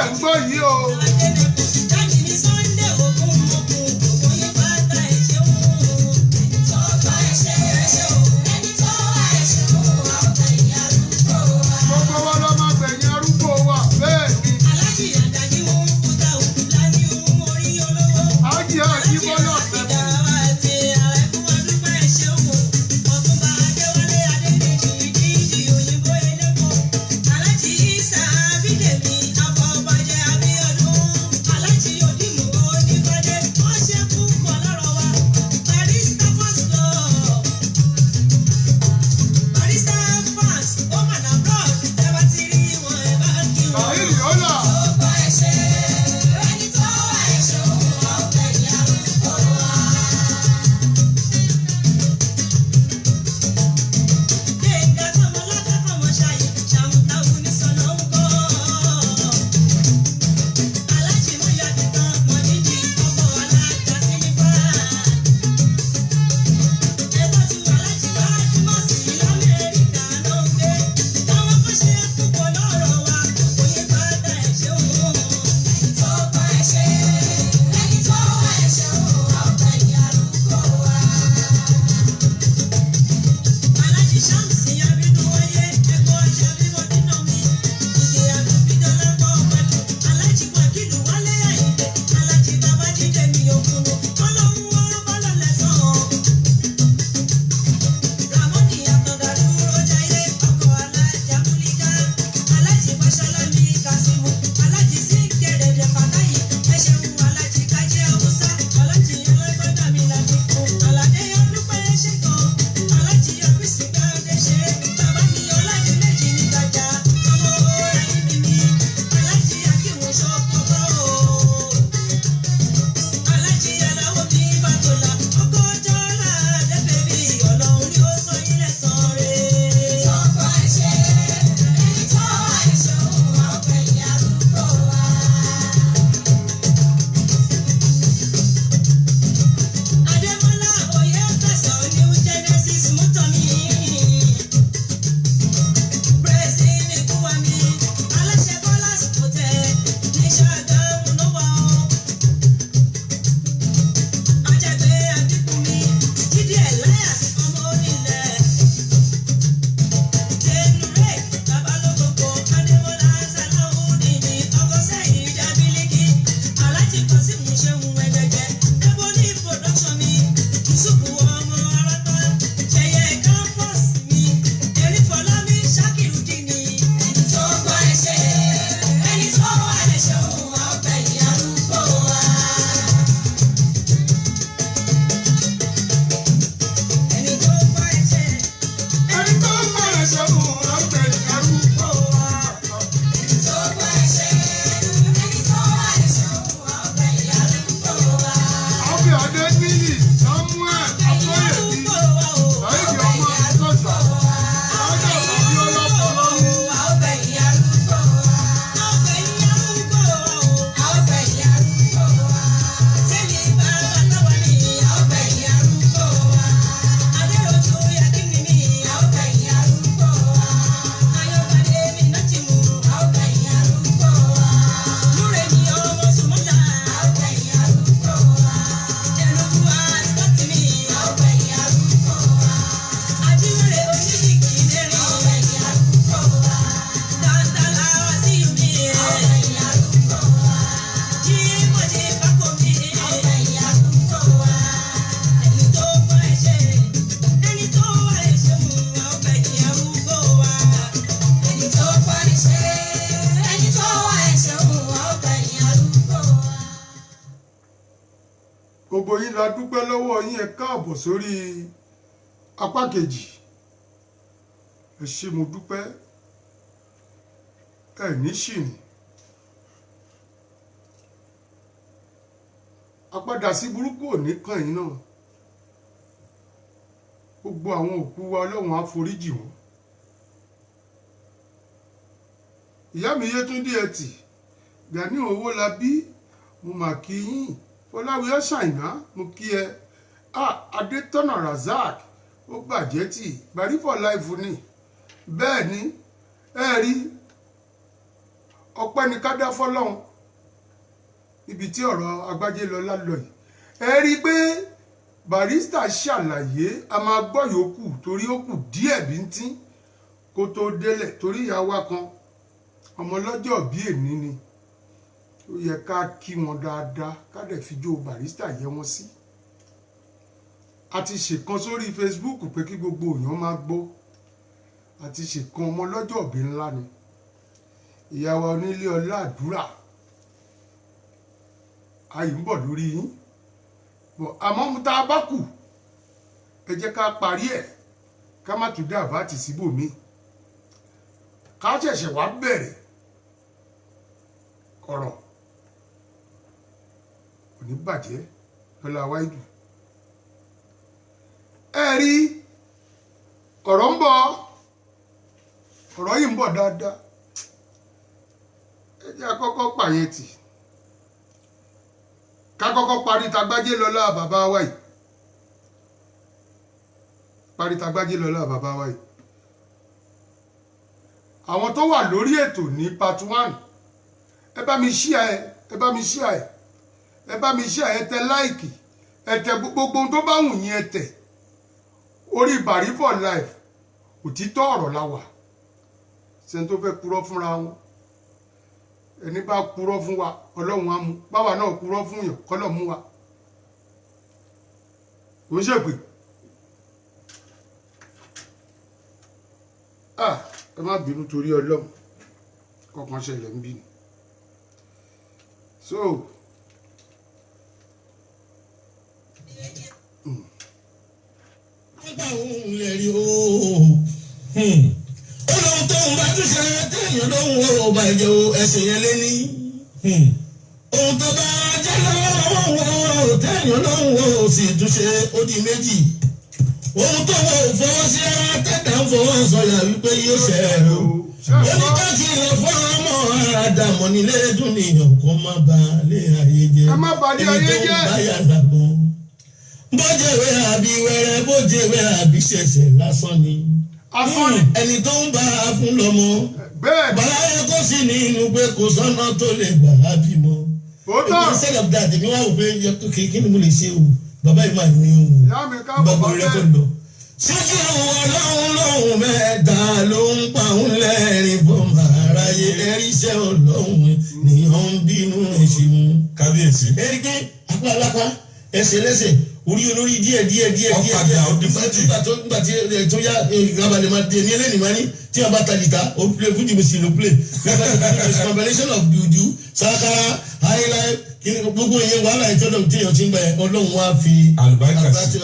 ń gbọ́ yìí o. Gbogbo wa ló máa gbẹ̀yìn arúgbó wa bẹ́ẹ̀ ni. Ájì Àjíbọ́lá Ọ̀tẹ́bùnmi. Gbogbo yín la dúpẹ́ lọ́wọ́ yín, ẹ káàbọ̀ sórí apá kejì. Ẹ ṣé mo dúpẹ́, ẹ ní ṣìrìn. Àpadà sí burúkú ò ní kàn yín náà. Gbogbo àwọn òkú wa Ọlọ́run á foríjì wọ́n. Ìyá mi Yétúndé Ẹtì, Gani Owólabí, mo mà kí yín. Fọláwíyọ̀ Ṣàìná, mo kí ẹ. Adétọ́nà Razak, ó bàjẹ́ tì, Bari for life ni. Bẹ́ẹ̀ ni, ẹ rí ọpẹ́ ni ká dá fọ́lọ́run níbi tí ọ̀rọ̀ Agbájélọlá lọ yìí ẹ rí i pé Barrister ṣàlàyé a máa gbọ́ yòókù torí ó kù díẹ̀ bíntín kó tó délẹ̀ torí ìyàwó kan ọmọ lọ́jọ́ bí èní ni ó yẹ ká kí wọn dáadáa ká dẹ̀ fi jó Barrister yẹ wọn sí a ti ṣèkan sórí Facebook pé kí gbogbo èèyàn máa gbọ́ a ti ṣèkan ọmọ lọ́jọ́ bí ńlá ni ìyàwó onílé ọlá àdúrà ayé ń bọ̀ lórí yín bọ̀ àmọ́ mú tá a bá kù ẹ jẹ́ ká parí ẹ̀ ká má tún dá àbá tì síbòmí ká ṣẹ̀ṣẹ̀ wá bẹ̀rẹ̀ ọ̀rọ̀ òní bàjẹ́ lọ́la wáìdù ẹ rí ọ̀rọ̀ ń bọ̀ ọ̀rọ̀ yìí ń bọ̀ dáadáa ẹ jẹ́ àkọ́kọ́ pààyàn tì ká kọ́kọ́ parí t'Agbájélọlá bàbá wa yìí parí t'Agbájélọlá bàbá wa yìí àwọn tó wà lórí ètò ní part 1 ẹ bá mi share ẹ bá mi share ẹ bá mi share ẹ tẹ láìkì ẹ tẹ gbogbo ohun tó bá wù yín ẹ tẹ orí Bari for life òtítọ́ ọ̀rọ̀ la wà ṣe tó fẹ́ purọ́ fúnra wọn ẹni bá purọ́ fún wa Ọlọ́run á mú báwa náà purọ́ fún yàn kọ́lọ̀ mú wa kò ń ṣèpè ẹ má bínú torí Ọlọ́run kọ̀ọ̀kan ṣẹlẹ̀ ń bínú so nígbà òun lè rí olóhun tó ń bá tún ṣe téèyàn lóhun ó bàjẹ́ o ẹsẹ̀ yẹn lé ní. ohun tó bá jẹ́ lọ́wọ́ téèyàn lóhun ó sì tún ṣe ó di méjì. ohun tó wọ́n ò fọwọ́ sí ara tẹ́tà ń fọwọ́ sọ̀yà wípé yóò ṣe é o. oníkàtí lè fọ́ ọmọ àdàmọ̀ nílé dùn nìyàn kó má ba lé ayé jẹ́. ẹ má ba lé ayé jẹ́. ẹni tó ń bá yàrá gbọ́n. bójèwé àbí wẹ́rẹ́ bójèwé àbí ṣẹ̀ṣẹ̀ lásán ni. ẹni tó ń bá a fún lọ́mọ. bàláyé kó sì ní inú pé kò sọ́nà tó lè gbà á bímọ. instead of that èmi wá wò pé kí ni mo lè ṣe o bàbá yìí máa ní òun bàbá rẹ tó lọ. ṣíṣe ọlọ́run lọ́hùn mẹ́ta ló ń pa òun lẹ́rìn bọ́ màráyé ẹ̀ríṣẹ́ ọlọ́run nìyẹn ń bínú ìṣìmú. kábíyèsí. erike apá alápá ẹsẹ̀ lẹ́sẹ̀ orí olórí díẹ̀ ọ̀padà ọdún fẹ́jì. nígbà tí tó yá ìgbàbalẹ̀ máa dé ní ẹlẹ́ni máa ní tí a bá ta jìtá ó play fún jìbìsì ló play. combination of juju sakara highlife kini gbogbo ìyẹn wàhálà ìtọ́jú tí èèyàn ti ń gbà yẹn ọlọ́run wá fi àlùbáríkà sí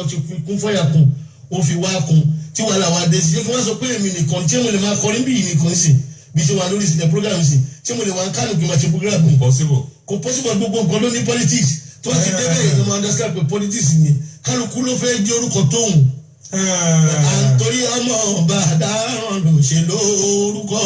kún fọ́yà kún ó fi wá kún tí wàhálà wa dé sí. kí wọ́n sọ pé èmi nìkan tí mo lè máa kọrin bí nìkan sí bí ṣe wà lórí program sí tí mo lè wà ń kánú kí n máa ṣe program mi. kò possible gbogbo nǹkan ló ní politics tó ti débẹ̀ yìí ló máa understand pé politics ni kálukú ló fẹ́ jẹ́ orúkọ tóun. àǹtorí ọmọ ọba àdáhùn ló ṣe lórúkọ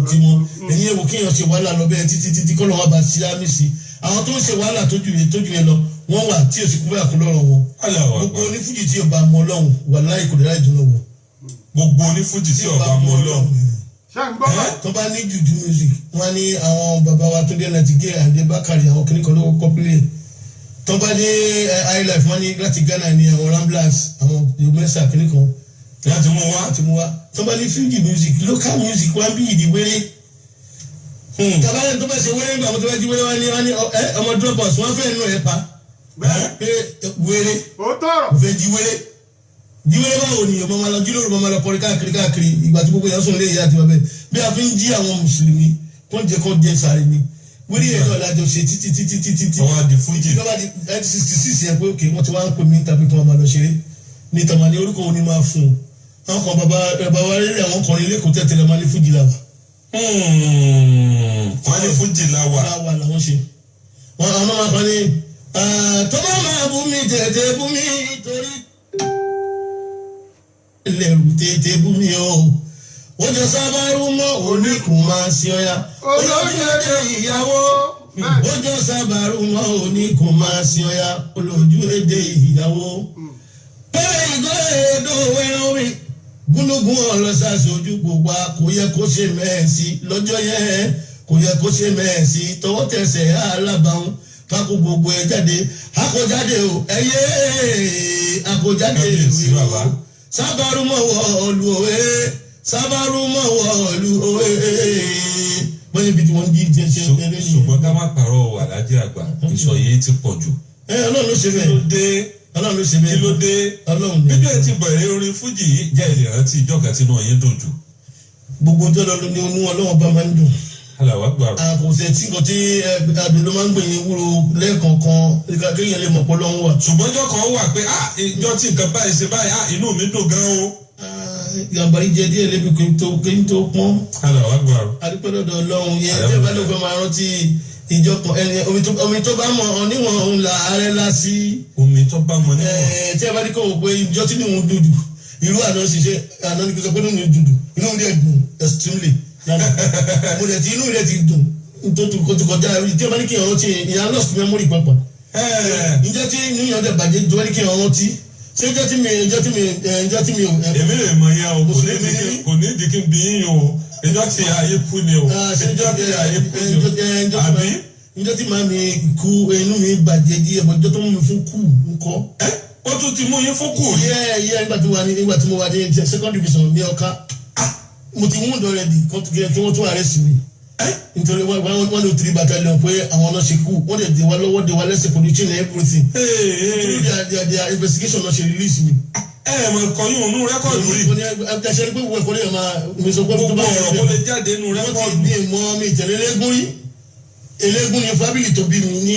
tiwọn ẹ̀yin èwo kéèyàn ṣe wàhálà lọ bẹ́ẹ̀ títí kọ́ lọ́wọ́ bá sí àmì sí àwọn tó ń ṣe wàhálà tójú yẹn lọ wọ́n wà tí òsì kúbẹ́ àkúlọ́rọ̀ wọn gbogbo onífújì tí ọba mọ Ọlọ́run wà láì kò dára ìdùnnú wọn. gbogbo onífújì tí ọba mọ Ọlọ́run. tó bá ní juju music wọn ní àwọn bàbá wa tó dé láti gé àdé bákàrí àwọn kìnnìkan lówó kọ́pílẹ̀ tó bá dé highlife wọn ní láti Ghana ní àwọn ramblers àwọn ìgbésà kìnnìkan láti mú wá tó bá ní fuji music local music wọn bí ìdíwéré tabalẹ̀ tó bá ṣe wéré nígbà tó bá jí wéré wọn ní ọmọ drop us wọn fẹ́ nù ẹ̀ pa wéré fẹ́ jí wéré báwo ni ọmọ máa lọ jí lóru máa lọ kọrin káàkiri ìgbà tí gbogbo yẹn sùn lé ìyá àti bàbá bí a fi ń jí àwọn mùsùlùmí kó jẹ sáré ni wéré yẹn náà lájọ ṣe títí. ọwọ́ àdì fújì. ìjọba di 1966 yẹn pé òkè wọ́n ti wá ń pè mí tàbí kí wọ́n máa lọ ṣeré ní tàmá ní orúkọ òní máa fún un àwọn kan bàbá wa rere àwọn ọkùnrin ilé kò tẹ̀tẹ̀lẹ̀ máa ní fújì làwà. wọ́n ní fújì làwà. làwà làwọn ṣe. wọn àwọn máa kọ́ ni tọ́ba máa bú mi tètè bú mi torí lẹ́rù tètè bú mi o. Ojo sábàrú mọ́ oníkùn máa ṣe ọya. Olójúlé ìyàwó. Ojo sábàrú mọ́ oníkùn máa ṣe ọya. Olójúlé ìyàwó. Bẹ́ẹ̀ ìgò èdò wẹ́rọ mi. Gúnlógún ọlọ́sà sojú gbogbo kò yẹ kó ṣe mẹ́ẹ̀sì lọ́jọ́ yẹn. kò yẹ kó ṣe mẹ́ẹ̀sì tọwọ́ tẹsẹ̀ alábàáhùn kákó gbogbo ẹ̀ jáde akójáde o ẹ̀yẹ akójáde o sábàrúmọ̀ wọ̀ọ̀lù òwe sábàrúmọ̀ wọ̀ọ̀lù òwe wọ́n yẹ bí tí wọ́n jí jẹ́ ṣe ẹgbẹ́ ní. ṣùgbọ́n ká má pàrọ̀ Alhaji àgbà ìsọ̀yé ti pọ̀ jù. Ọlọ́run ló ṣe bẹ́ẹ̀. Ọlọ́run ló ṣe bẹ́ẹ̀. kí ló dé Ọlọ́run ní. bíbélì ti bẹ̀rẹ̀ orin fújì yìí jẹ́ ilé rántí ìjọ kan tí náà yín dùn jù. gbogbo tó lọ ní inú Ọlọ́run bá máa ń dùn. Allahu Akbar. Àkùsẹ̀ tí nǹkan tí adùn ló máa ń gbìyànjú wúro lẹ́ẹ̀kọ̀ọ̀kan kéèyàn lè mọ̀ pọ̀ lọ́hún wà. ṣùgbọ́n ìjọ kan wà pé ìjọ tí nǹkan báyìí ṣe báyìí inú mi dùn gan o. Gàmbàrí jẹ díẹ̀ lébi kí n tó pọ́n. Allahu Akbar. Adúpẹ́ lọ́dọ̀ Ọlọ́run yẹn tí ẹ bá ló fẹ́ máa rántí ìjọ kan omi tó bá mọ oníwọ̀n òun là ààrẹ lá sí. omi tó bá mọ níwọ̀n. Tí ẹ bá ní kọ́ wò pé ìjọ tí nìhun dúdú irú àná ṣiṣẹ́ àná ní kí n sọ pé nìhun dúdú inú mi dẹ̀ dùn extremely. Mo dẹ̀ ti inú rẹ̀ ti dùn nítorí kó tó kọjá tí ẹ bá ní kí n rántí ìyá lost memory pàpà. Ìjọ tí inú yàn dẹ̀ bàjẹ́ tó bá ní kí n rántí ṣé ìjọ tí mi ò. èmi lè mọ ìyá o kò ní ìdí kí n bí yín o ìjọ tí ayé kú ni o ìjọ tí ayé kú ni o àbí. Ìjọ tí màá mi kú inú mi bàjẹ́ díẹ̀ bọ́ ìjọ tó mú mi fún kù ńkọ́. Ó tún ti mú yín fún kù. Yẹ́ nígbà tí mo wà ní second division ní Ọ̀ká mo ti mú ìdọ̀ rẹ̀ di kí wọ́n tún arrest mi. Nítorí 103 battalion pé àwọn náà ṣe kú wọ́n dẹ̀ dé wa lọ́wọ́ dé wa lẹ́sẹ̀ production everything. Through their investigation náà ṣe release mi. Mọ̀ kọ́yún ònú rẹ́kọ̀dù rí. Àtẹ̀sẹ̀ pé wọ́n kọ́lé máa mi sọ pé tó bá ọ̀rọ̀ kó lè jáde nínú rẹ́kọ̀dù. Wọ́n ti bí mọ́ mi ìtẹ̀lé eléégún rí. Eléégún ni fábílì tó bí mi ní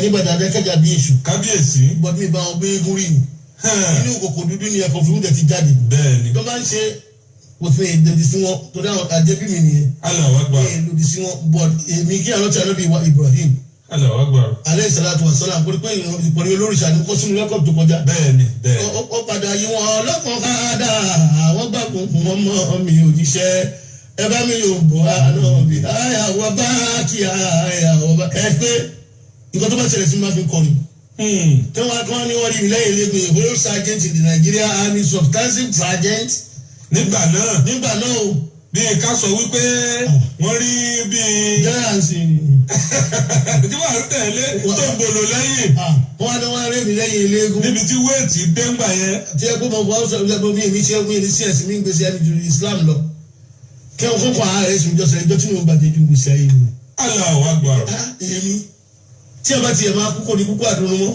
Ìbàdàn Adékẹ́jà bí èṣù. Kábíyèsí. Bọ́dún mi bá wọn gbé eégún rí ni. Inú kòkò dúdú ni ẹ̀kọ́ fún ti jáde. Bẹ́ẹ̀ni. Tó bá ń ṣe òfin ìdòdì sí wọn torí àwọn àjẹbí mi nìyẹn. Allahu Akbar. Ìdòdì sí wọn but èmi kí àwọn tí a lọ bí Ibrahim. Allahu Akbar. Alayhi salatu wa salam pé ìpọ̀nì olóríṣà ni kó sínú rẹ́kọ̀dù tó kọjá. Bẹ́ẹ̀ni bẹ́ẹ̀ni. Ó padà yí wọn ọlọ́kàn káàdà àwọn gbàgbọ́ wọn mọ́ mi òjíṣẹ́ ẹ bá mi yóò bọ̀ àná bí àyàwó bá kí àyàwó bá ẹ pé nǹkan tó bá ṣẹlẹ̀ sí máa fi kọrin. Tí wọ́n ní wọ́n rí mi lẹ́yìn lẹ́gbẹ̀ẹ́ whole sergeant in the Nigeria Army substantive sergeant. Nígbà náà o. Bí ká sọ wípé wọ́n rí bí. Jẹ́rànsì. Tí wọ́n tẹ̀lé tó ń bolo lẹ́yìn. Wọ́n rí mi lẹ́yìn eléégún. Níbi tí wéètì déngbà yẹn. Tí ẹ kó mọ̀ fún ọ̀sán ìjọba mi èmi ṣe mi ní sí ẹ̀sìn mi ń gbèsè ẹni ju Islam lọ. Kí wọ́n kókò ààrẹ sùn jọ́sẹ̀ ẹjọ́ tí mo bàjẹ́ ju gbèsè ayé mi. Allahu Akbar. Èmi tí ẹ bá tiẹ̀ máa kú kò ní kúkú àdúró mọ́.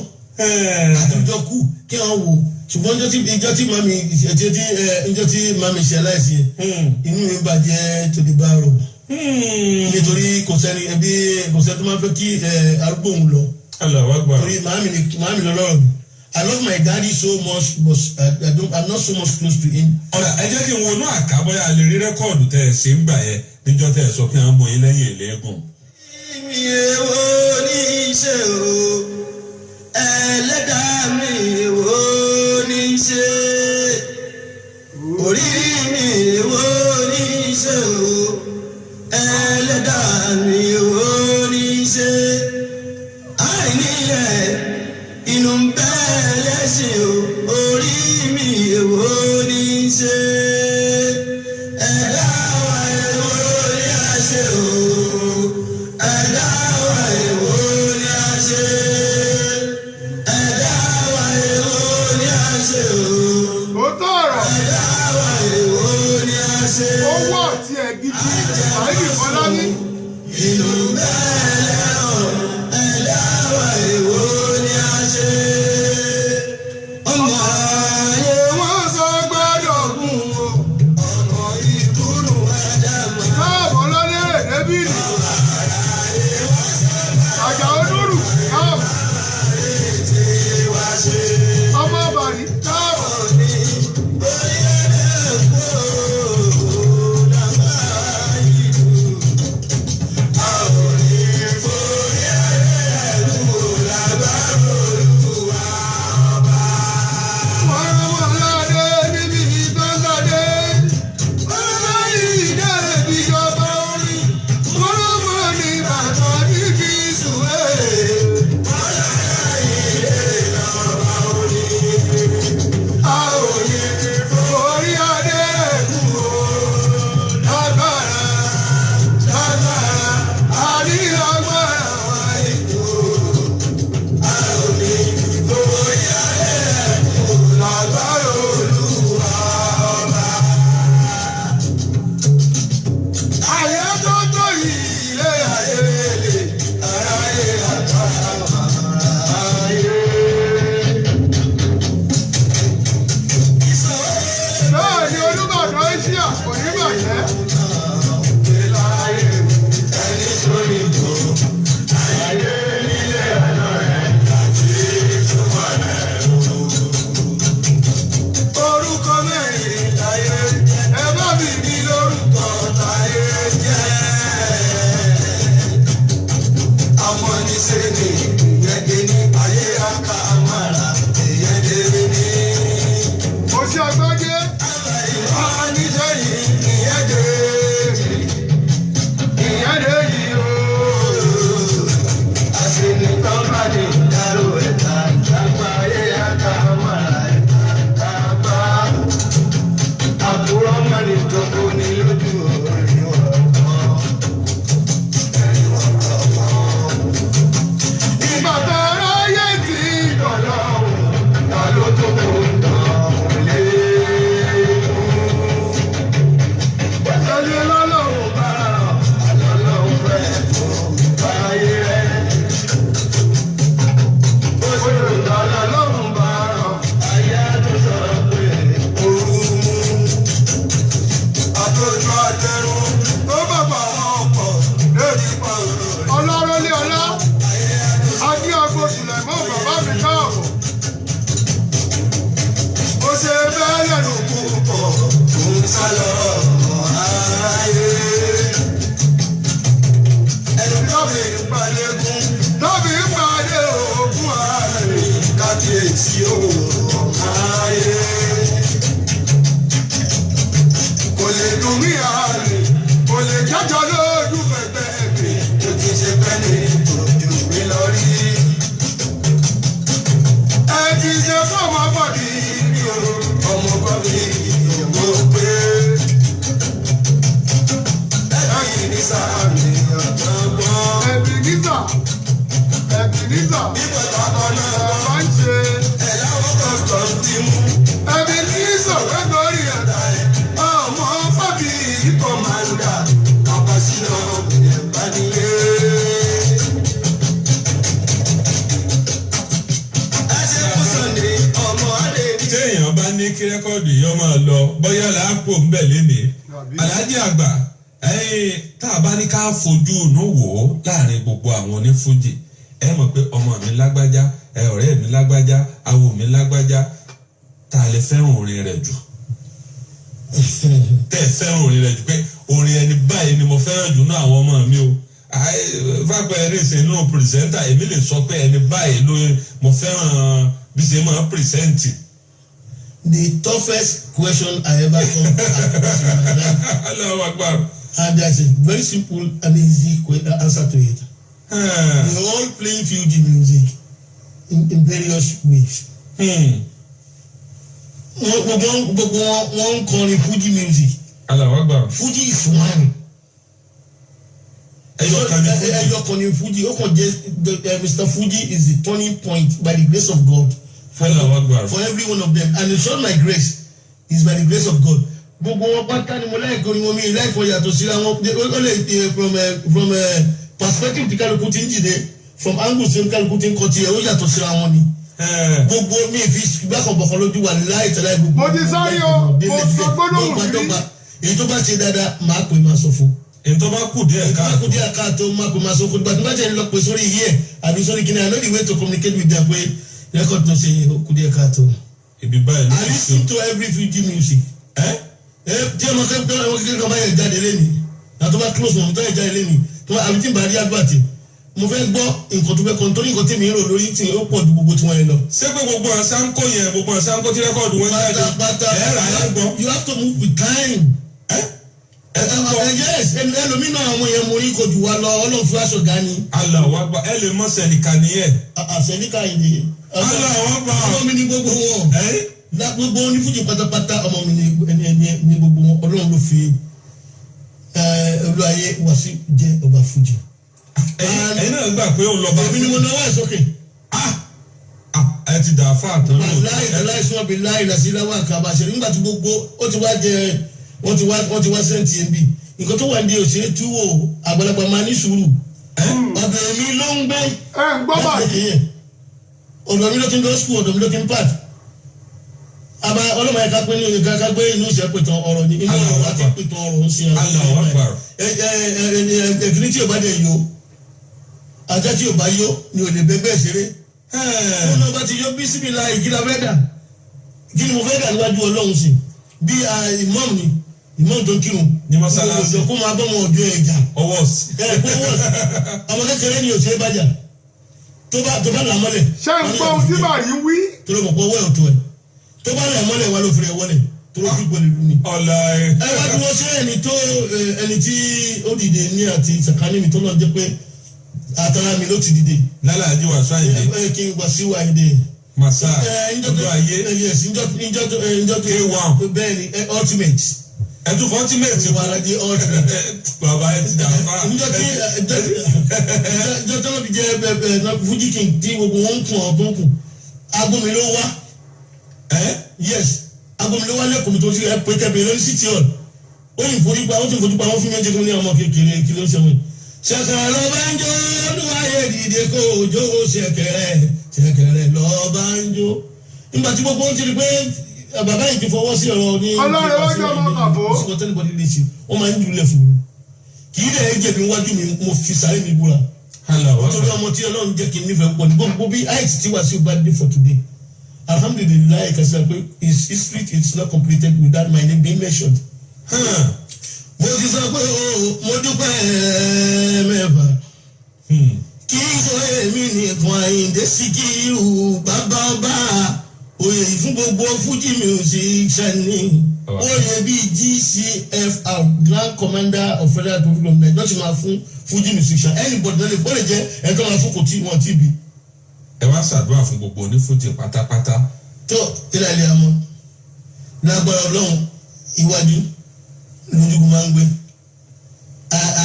Àtúntò kú kí wọ́n wò ṣùgbọ́n ìjọ tí mami ṣe aláìsí inú mi bàjẹ́ tó di báàrò nítorí kò sẹ́ni tó máa fẹ́ kí arúgbó òun lọ. Allahu Akbar. Torí màámi lọ lọ́rọ̀ mi. I love my daddy so much but I'm not so much close to him. Ọ̀rọ̀ ẹ jẹ́ kí n wọnú àkábọ́yà lè rí rẹ́kọ̀dù tẹ́ ẹ ṣe ń gbà yẹn níjọ́ tẹ́ ẹ sọ pé à ń mọ yín lẹ́yìn eléégún. Mi èwo ní ṣe o ẹlẹ́dàá mi èwo ní ṣe orí mi èwo ní ṣe o ẹlẹ́dàá mi èwo ní ṣe àìní ẹ̀ inú ń bẹ́ lẹ́sìn o orí mi èwo ní ṣe ẹ̀dá wa èwo ní àṣẹ o ẹ̀dá wa èwo ní àṣẹ ẹ̀dá wa èwo ní àṣẹ o. Ó tọ̀rọ̀. Ẹ̀dá wa èwo ní àṣẹ. Owó àti ẹ̀gidi àìní Fọlábí. Inú bẹ́ẹ̀ lẹ́hàn ẹ̀dá wa èwo ní àṣẹ. Ọmọ ayé Wọ́n sọ gbọ́dọ̀ gùn o. ọmọ ìdúró ẹ̀dá mọ́. Káàbọ̀ lọ́lẹ́rẹ̀ débìlì. Àjàó Núrù káàbọ̀. Ọmọ Bàrí káàbọ̀. Malaysia kò ní bàjẹ́. Orúkọ mẹ́rin láyé ẹ bá mi ní lórúkọ láyé jẹ́. Amọ̀nisẹ́ni ìyẹ́dẹ́ ní ayé àká àmàlà ìyẹ́dẹ́ ní. Mo ṣe àgbájé. Amọ̀nisẹ́ni ìyẹ́dẹ́ yìí o. Àṣìní tán bá ní ìdárò ẹ̀ta ìjàpá ayé àká àmàlà ẹ̀ta bá. Àbúrò mọ́ni tó kó ní lójú orin ọ̀rọ̀. Ìgbà tó ráyè tí ìdọ̀lọ́ ta ló tó kó tán lé. Ṣẹ́ni lọ́lọ́run bá lọ́lọ́run fẹ́ fún báyé rẹ̀. Oṣù lọ́lọ́run bá ayé tó sọ pé òru mú. Àtòjọ àtẹrun tó bàbá wọn pọ̀ lórí pàrọ̀. Ọlọ́rọ́lé ọlá. Adé agbo Sùlẹ̀mọ́ bàbá mi káàbọ̀. Ó ṣe bẹ́ẹ̀ lẹ́nu púpọ̀ ń sálọ ayé. Ẹni tọ́bí ìpàdégún tọ́bí ìpàdé ògùn ààrẹ kábíyèsí òòrùn ayé. Kò lè dùn mí àárẹ̀, kò lè jájọ lójú pẹ̀pẹ́ mi, tó ti ṣe fẹ́ ní ojú mi lọ rí. Ẹ ti ṣe fọ́ọ̀mù ọmọdé ní o, ọmọ bọ́bí ìyẹ̀wò pé. Ẹ̀yìn ní sàmì ọ̀gbọ́n. Ẹ̀bìnísà bí pàtàkì náà máa ń ṣe. Ẹ̀yàwó kọ̀ọ̀kan ti mú. Ẹ̀bìnísà wẹ́gbọ́rì ọ̀dà ẹ̀. Ọmọ bọ́bí ikọ̀ máa ń dà. Kàkà sínú ẹ̀bá nílé. Téèyàn bá ní kí rẹ́kọ̀dù yọ máa lọ bóyá làápò ń bẹ̀ lénìí. Àlájì àgbà tá a bá ní ká fojú inú wò ó láàrin gbogbo àwọn onífújì ẹ mọ̀ pé ọmọ mi lágbájá ọ̀rẹ́ mi lágbájá awo mi lágbájá tá a lè fẹ́ràn orin rẹ̀ jù. Tẹ́ ẹ fẹ́ràn orin rẹ̀ jù pé orin ẹni báyìí ni mo fẹ́ràn jù náà àwọn ọmọ mi o. Fápẹ́ rèé ṣe nínú pìrìsẹ́ńtà èmi lè sọ pé ẹni báyìí ló mo fẹ́ràn bí ṣe máa pìrìsẹ́ǹtì. The toughest question I ever come across in my life. Allahu Akbar. And there's a very simple and easy answer to it. We're all playing Fuji music in various ways. One calling Fuji music. Allahu Akbar. Fuji is one. Ẹyọ Fuji. Mr. Fuji is the turning point by the grace of God. For every one of them, and it's not my grace, it's by the grace of God. Gbogbo wọn pátá ni mo láì kọrin wọn mi láì fọ yàtọ̀ síra wọn ó lè from perspective tí kálukú ti ń jìde from angle tí kálukú ti ń kọ tiẹ̀ ó yàtọ̀ síra wọn ni. Gbogbo mi fi gbàkànbọ̀kan lójú wa láì tẹ̀lé gbogbo. Mo ti sáré o, mo sọ gbọ́dọ̀ wù mí. Èyí tó bá ṣe dáadáa máa pè máa sọ fún. Èyí tó bá kù díẹ̀ káàtó máa pè máa sọ fún. Gbàtí bá jẹ́ lọ pé sórí yìí ẹ̀ àbí sórí kìnìún I know the way to communicate with them pé record tó ṣe kù díẹ̀ káàtó. Ibi báyìí ló I listen to every Fuji music. Tí ọmọ kékeré kan bá yẹ jáde lé ní àti tó bá close wọn tó yẹ jáde lé ní àbí tí n bá rí advert mo fẹ́ gbọ́ nǹkan tó fẹ́ kọ́ nítorí nǹkan tí mi ń rò lórí tí ó pọ̀ ju gbogbo tí wọ́n yẹn lọ. Ṣé pé gbogbo àṣàǹkó yẹn gbogbo àṣàǹkó tí rẹ́kọ̀dù wọn jáde rà á gbọ́. You have to move with time. Yes ẹlòmínà àwọn yẹn mo rí kojú wa lọ Ọlọ́run fún aṣọ gani. Allahu Akbar ẹ lè mọ sẹ̀nìkà nìyẹn. Sẹ̀nìkà yìí. Allahu Akbar. Ọmọ mi ní gbogbo wọn. Gbogbo onífújì pátápátá ọmọ mi ní gbogbo wọn Ọlọ́run ló fi olúwayé Wasiu jẹ́ ọba fújì. Ẹ̀yin náà gbà pé òun lọ bá. Èmi ni mo náwó ẹ̀ sókè. Ẹ ti dà fún àtọ́ náà. Láì sún ọbẹ̀ láì lásì láwọn àkàbà ṣe nígbà tí gbogbo ó ti wá jẹ wọ́n ti wá sẹ́ǹtì ẹ̀ bí nǹkan tó wà ní òṣèré túwò àgbàlagbà máa ní sùúrù. Ọ̀dọ̀ mi ló ń gbé. Gbọ́ báyìí. Ọ̀dọ̀ mi ló ti ń lọ skul ọ̀dọ̀ mi ló ti ń pàd. àbá ọlọ́mọ ẹ̀ka pé nínú ìka ká gbé inú ìṣẹ́ pìtàn ọ̀rọ̀ ni inú ọ̀rọ̀ láti pìtàn ọ̀rọ̀ ń ṣe ẹ̀kíní tí ò bá dẹ̀ yó ajá tí ò bá yó ni ò lè bẹ́gbẹ́ ṣeré wọn náà bá ti yó bí síbi la ìgíra fẹ́ dà kí ni mo fẹ́ dà níwájú ọlọ́run sí bí ìmọ̀ọ́mù ni ìmọ̀ọ́mù tó kírun ní mọ́sálásí kó máa bọ́ wọn ọjọ́ ẹ̀jà ọwọ́ sí. ọmọ kékeré ni òṣèré bàjá tó bá là mọ́lẹ̀. ṣé ń gbọ́ ohun tí bàrí wí. tó ló mọ̀ pé owó ẹ̀ tó ẹ̀ tó bá là mọ́lẹ̀ wà ló fi rẹ̀ wọlé tó ló fi gbọ́lé lu mi. ọ̀la ẹ̀. ẹ wá dúró ṣé ẹni tí ó dìde ní àti sàkání mi tó lọ jẹ́ pé àtàrà mi ló ti dìde. lálàájú wàásù àyè. ẹ kí n gbà sí wa ìdè. màsà ojú ayé. njọ́ tó A1. bẹ́ẹ̀ ni ultimate. ẹtù ultimate wà á di ultimate. bàbá ẹ ti dà fà. njọ́ tó lọ́ fi jẹ́ Fuji King tí gbogbo wọn ń kun ọ̀gbọ́n kù agbómi ló wá. Yes agbómi ló wá lẹ́kọ̀ọ́ mi tó ti pé kẹ́bẹ̀rẹ̀ lórí city hall ó yìn fojú pa wọ́n fún méje tó ní ọmọ kékeré kí ló ń ṣe wọ́n. ṣẹ̀kẹ̀rẹ̀ lọ bá ń jó olúwayé dìde kó jó ṣẹ̀kẹ̀rẹ̀ lọ bá ń jó. nígbà tí gbogbo ń ti rí pé bàbá yìí ti fọwọ́ sí ọ̀rọ̀ ní. ọlọ́run ó jọ ọmọ kàbó. ṣùgbọ́n tẹ́lifọ̀dì lè ṣe wọ́n máa ń jùlẹ̀ fún mi. kì í dẹ̀ jẹ̀bi wájú mi mo fi sáré mi búra. nítorí ọmọ tí ọlọ́run jẹ́ kí n nífẹ̀ẹ́ pọ̀ ní gbogbo bí àìsí tí wàá sí o bá dé for today. Alhamdulillah kasi na pe his history is not completed without my name being mentioned. mo ti sọ pé mo dúpẹ́ mẹ́fà kí n sọ èmi nìkan Àyìndé Síkírù bàbá ọba oyè fún gbogbo Fuji music sani oyè bíi GCFR Grand Commander of Federal Republic of Nigeria lọ́sùn máa fún Fuji musician anybody náà lè bọ́ lè jẹ́ ẹ̀ka máa fún kò tí wọ́n ti bì. ẹ wá ṣàdúrà fún gbogbo onífújì pátápátá. tó ìlàlẹ̀ àmọ́ lágbára ọlọ́run iwájú lójúkú máa ń gbé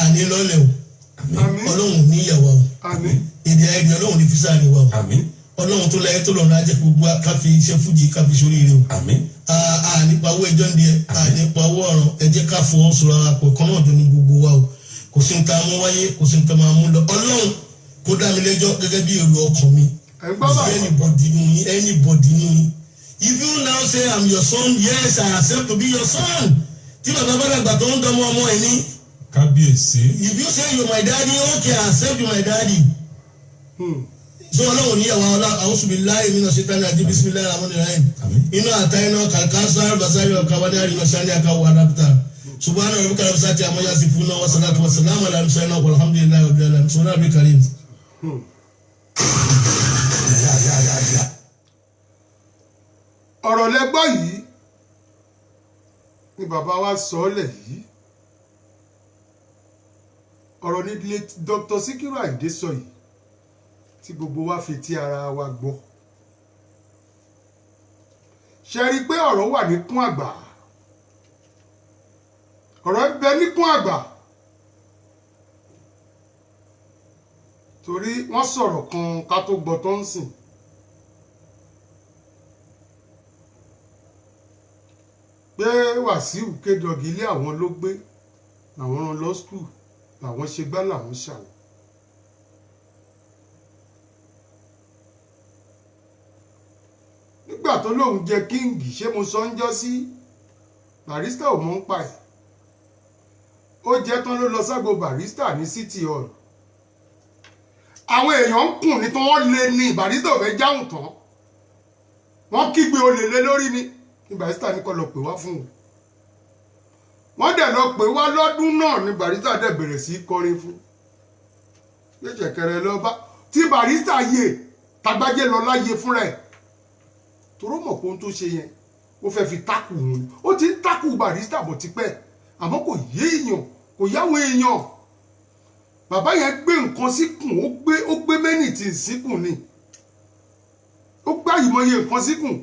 àní lọ́lẹ̀ o ọlọ́run ní ìyàwó o èdè ayẹyẹ ọlọ́run ní fisa àríwá o ọlọ́run tó láyé tó lọ́run ajẹ́ gbogbo káfí iṣẹ́ fújì káfí sórí rẹ o nípa owó ẹjọ́ ń díẹ̀ nípa owó ọ̀ràn ẹjẹ́ káfọ́ sọ̀rọ̀ àpò kan náà jọ ní gbogbo wa o kò sí nǹkan mú wáyé kò sí nǹkan máa mú lọ ọlọ́run kó dá mi lẹ́jọ́ gẹ́gẹ́ bí èrò ọkàn mi. Anybody ni if you now say I'm your son yes I accept to be your son tí bàbá bá dàgbà tó ń dánmọ ọmọ ẹ ní. kábíyèsí. if you say you my daddy okay I accept you my daddy. so ọlọ́run níyàwó a'udzubillahi minash shaitani rajim bismillahir rahmanir rahim iná àtà iná kàlkásá basari ọ̀kàwádé àríwá sani àkàwọ̀ alábùtà subhana rabbika rabbil izzati amma yasifun wa salatu wa salamu ala mursalin walhamdulillahi rabbil alamin sọlá bí karim. ọ̀rọ̀ lẹ́gbọ́ yìí ni bàbá wa sọ ọ́ lẹ̀ yìí ọ̀rọ̀ ní Dr. Síkírù Àyìndé sọ yìí tí gbogbo wa fi ti ara wa gbọ́ ṣe rí i pé ọ̀rọ̀ wà níkún àgbà ọ̀rọ̀ bẹ níkún àgbà torí wọ́n sọ̀rọ̀ kan ká tó gbọ́ tó ń sìn. pé Wàsíù Kédọ̀gì ilé àwọn ló gbé làwọn rán lọ skul làwọn ṣe gbá làwọn ṣàwọ. nígbà tó lóun jẹ kíngì ṣé mo sọ ń jọ sí Barrister ò mọ̀ ń pa ẹ̀ ó jẹ́ tán ló lọ ságbo Barrister ní City Hall àwọn èèyàn ń kùn ní tí wọ́n lé ní Barrister ò fẹ́ jáwùn tán wọ́n kígbe olè lé lórí ni ní Barrister ní kó lọ pè wá fún un wọ́n dẹ̀ lọ pè wá lọ́dún náà ní Barrister dẹ̀ bẹ̀rẹ̀ sí kọrin fún yóò ṣẹ̀kẹ̀rẹ̀ lọ bá tí Barrister yè Tagbájé lọ láyé fúnra ẹ̀ toró mọ̀ pé ohun tó ṣe yẹn ó fẹ́ fi tákù wọn ni ó ti ń tákù Barrister bọ̀ tipẹ́ àmọ́ kò yé èèyàn kò yáwọn èèyàn bàbá yẹn gbé nǹkan síkùn ó gbé mẹ́nìtì síkùn ni ó gbá ìmọye nǹkan síkùn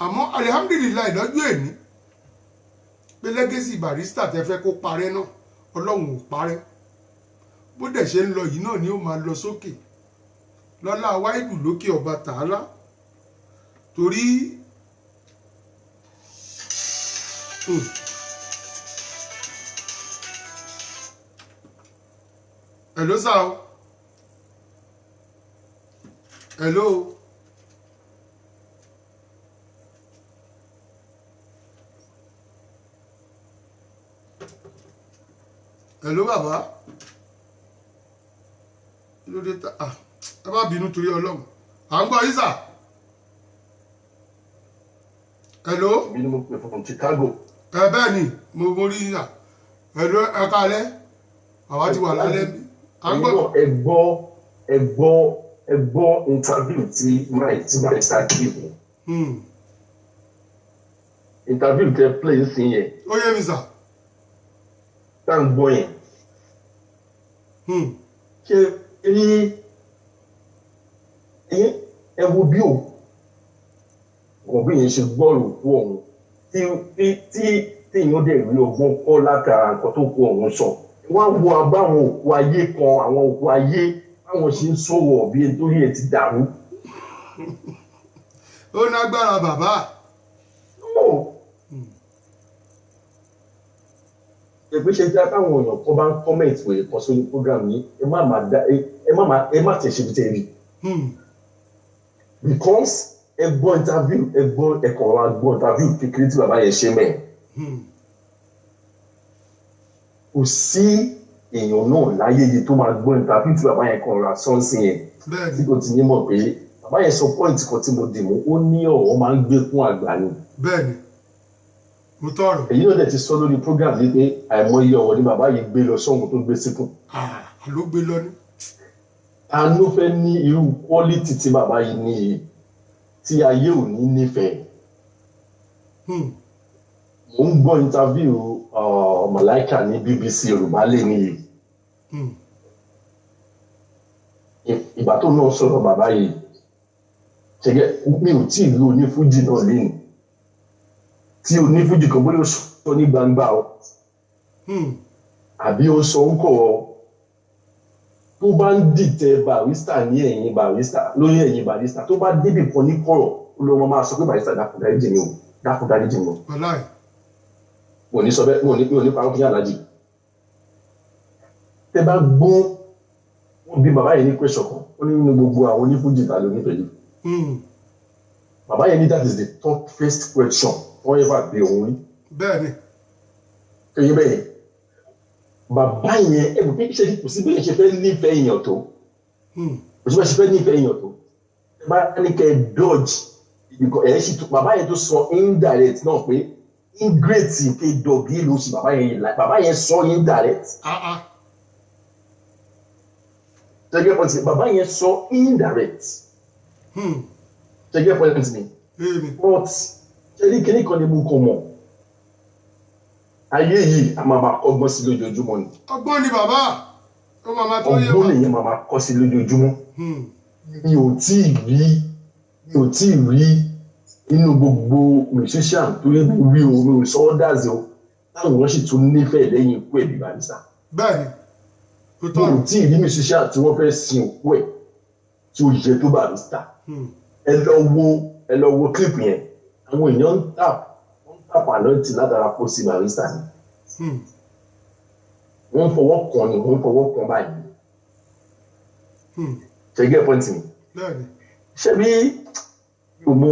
àmọ́ alihamdulilayi lọ́jọ́ èní pé lẹ́gẹ́sì Barrister tẹ́ fẹ́ kó parẹ́ náà ọlọ́run ò parẹ́ bó dẹ̀ ṣe ń lọ yìí náà ni ó máa lọ sókè lọ́lá wáìdù lókè ọba tààlà torí hello sir hello Hello bàbá. Ló dé ta ẹ má bínú torí Ọlọ́run. À ń gbọ́ yín sà. Hello. Bí ni mo pè from Chicago. Bẹ́ẹ̀ ni mo rí yín sà. Hello ẹ kálẹ́. Àwa ti wà lálẹ́ bí. À ń gbọ́. Ẹ gbọ́ interview tí Mike start give. Interview tẹ play sí yẹn. Ó yé mi sà. Tá ń gbọ́ yẹn. Ṣé ẹ wo bí o kò bí yẹn ṣe gbọ́rò kú ọ̀hún tí èèyàn dẹ̀ rí ọgbọ́n kọ́ látara nǹkan tó kú ọ̀hún sọ. Wọ́n á wo abáwọn òkú ayé kan àwọn òkú ayé báwọn ṣe ń sọ̀rọ̀ bí ẹni tó yẹ ti dàrú. Ó nágbára bàbá. Ẹgbẹ́ jẹ́ káwọn èèyàn kan bá ń comment wèrè kan sórí program yìí ẹ má tẹ̀ ṣe bí tẹ̀ rí. Because ẹ̀gbọ́n interview kékeré tí bàbá yẹn ṣe mẹ́. Kò sí èèyàn náà láyé yìí tó máa gbọ́ interview tí bàbá yẹn kan ra sọ́ọ̀sì yẹn tí kò ti ní mọ̀ pé bàbá yẹn sọ point kan tí mo dì mú ó ní ọ̀rọ̀ máa ń gbé fún àgbà ni. Bẹ́ẹ̀ni mo tọrọ. Èyí náà dẹ̀ ti sọ lórí program yìí pé àìmọye ọ̀rọ̀ ni bàbá yìí gbé lọ sọ́hun tó gbé síkùn. Ló gbé lọ ní. Ta ló fẹ́ ní irú quality tí bàbá yìí ní yìí tí ayé ò ní nífẹ̀ẹ́. Mo ń gbọ́ interview Malaika ní BBC Yorùbá lè níyì. Ìgbà tó náà sọ̀rọ̀ bàbá yìí ṣẹ́gẹ́ mi ò tí ì rí onífújì náà lẹ́nu tí onífújì kan bóyá ó sọ ní gbangba o àbí ó sọ ń kọ̀ ọ́ tó bá ń dìtẹ̀ Barrister ní ẹ̀yìn Barrister lórí ẹ̀yìn Barrister tó bá débì kan ní kọ̀rọ̀ ó lọ́ máa sọ pé Barrister dákun dáríjì mi o dákun dáríjì mi o. Wọ́n ní sọ bẹ́ẹ̀ wọ́n ní parọ́ fún Aláàjì. Tẹ bá gbọ́ wọ́n bí bàbá yẹn ní question kan ó ní nínú gbogbo àwọn onífújì ta ló nífẹ̀ẹ́ jù. Bàbá yẹn ní that is the top first question wọ́n yẹ bá gbé òun rí. Bẹ́ẹ̀ni. Kẹ́yìn bẹ́ẹ̀ bàbá yẹn ẹ̀bùn pé ṣe kò sí bí ẹ ṣe fẹ́ nífẹ̀ẹ́ èèyàn tó. Kò sí bí ẹ ṣe fẹ́ nífẹ̀ẹ́ èèyàn tó. Bàbá ní kẹ́ dodge ẹ̀ ṣì tó bàbá yẹn tó sọ indirect náà pé ingrate ke dọ̀gí ló ṣe bàbá yẹn sọ indirect. Ṣẹ́gẹ́ pọ̀ntì bàbá yẹn sọ indirect. Ṣẹ́gẹ́ pọ̀ntì mi. But ṣẹ́rí kìíní kan ní mú kọ mọ̀. Ayé yìí a máa kọ́gbọ́n sí lójoojúmọ́ ni. Ọgbọ́n ni bàbá. Ó máa tó yé wa. Ọgbọ́n nìyẹn máa kọ́ sí lójoojúmọ́. Mi ò tí ì rí inú gbogbo musician tó yẹ bí omi sọ́ọ́dàzì o táwọn wọ́n sì tún nífẹ̀ẹ́ lẹ́yìn ikú ẹ̀ bí Barrister. Bẹ́ẹ̀ni. Mi ò tí ì rí musician tí wọ́n fẹ́ sin òkú ẹ̀ tí ó yẹ tó Barrister. Ẹ lọ wo clip yẹn àwọn èèyàn ń tap àlọ́tì látara kó sí Barrister ni. Wọ́n fọwọ́ kan báyìí. Ṣẹ́gẹ́ pọ́ǹtì mi. Ṣé bí yóò mọ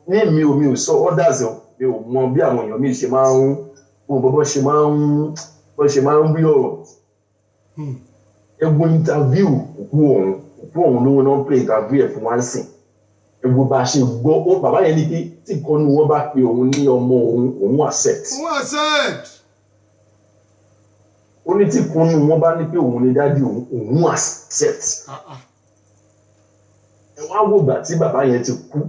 ní mi ò sọ orders o mi ò mọ bí àwọn èèyàn mi ṣe máa ń bọ́ ṣe máa ń rí ọ̀rọ̀. Ẹgbẹ́ interview òkú ọ̀hún lówó náà play interview ẹ̀ fún wá ń sìn. Ẹgbẹ́ bá ṣe gbọ́ bàbá yẹn ní pé tí ìkọ́nù wọn bá pe òun ní ọmọ òun accept. Ó ní tí ìkọ́nù wọn bá ní pé òun ní dádì òun accept. Ẹ wá wò gbà tí bàbá yẹn ti kú.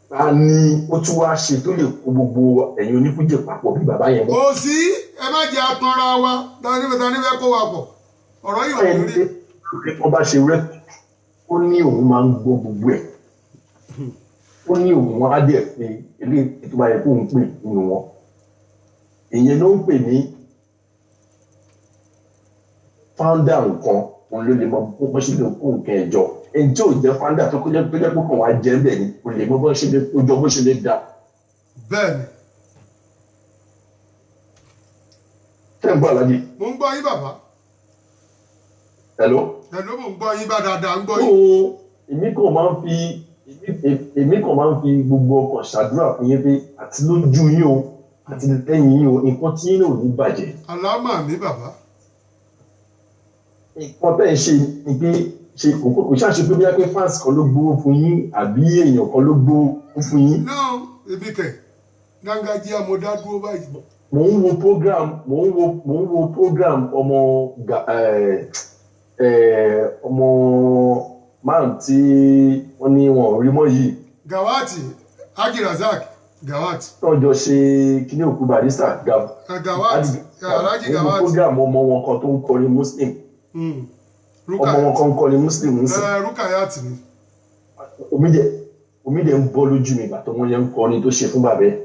Ta ni ó tún wá ṣe tó lè kó gbogbo ẹ̀yin onífújì papọ̀ bí bàbá yẹn mọ́. Kò sí ẹ má jẹ́ atanra wa tani fẹ́ kó wa pọ̀ ọ̀rọ̀ yìí wà lórí. Wọ́n bá ṣe rẹ́ ó ní òun máa ń gbọ́ gbogbo ẹ̀ ó ní òun á dẹ̀ pé ilé ìtura yẹn kó ń pè nínú wọn. Ìyẹn ló ń pè ní founder nǹkan òun ló lè mọ bó ṣe lè kó nǹkan ẹ̀jọ̀. Ẹni tí ò jẹ́ founder tó jẹ́ pé kàn wá jẹ́ bẹ́ẹ̀ ni kò lè mọ bó ṣe lè kójọ bó ṣe lè dà. Bẹ́ẹ̀ni. Ṣé ń gbọ́ Aláàjì? Mo ń gbọ́ yín bàbá. Hello? Hello mo ń gbọ́ yín bá dáadáa ń gbọ́ yín. Èmi kàn máa ń fi gbogbo ọkàn ṣàdúrà fún yín pé àti lójú yín o àti lẹ́yìn yìí o nǹkan tí yín ò ní bàjẹ́. alámà mi bàbá. nǹkan tẹ́ ẹ ṣe ni pé ṣe kò ṣàṣe pé bóyá pé fans kan ló gbówó fún yín àbí èèyàn kan ló gbówó fún yín. náà ebi kẹ Dángájíá mo dá dúró báyìí. mo ń wo program ọmọ man tí wọ́n ní wọn ò rí mọ́ yìí. Gawati Haji Razak Gawati. náà jọ ṣe kíní òkú Barrister Gawati Alhaji Gawati. program ọmọ wọn kan tó ń kọrin Muslim. ọmọ wọn kan ń kọrin Muslim ń sìn. Rukayat ni. omi dẹ̀ ń bọ́ lójú mi ìgbà tó wọ́n yẹn ń kọrin tó ṣe fún bàbá ẹ̀.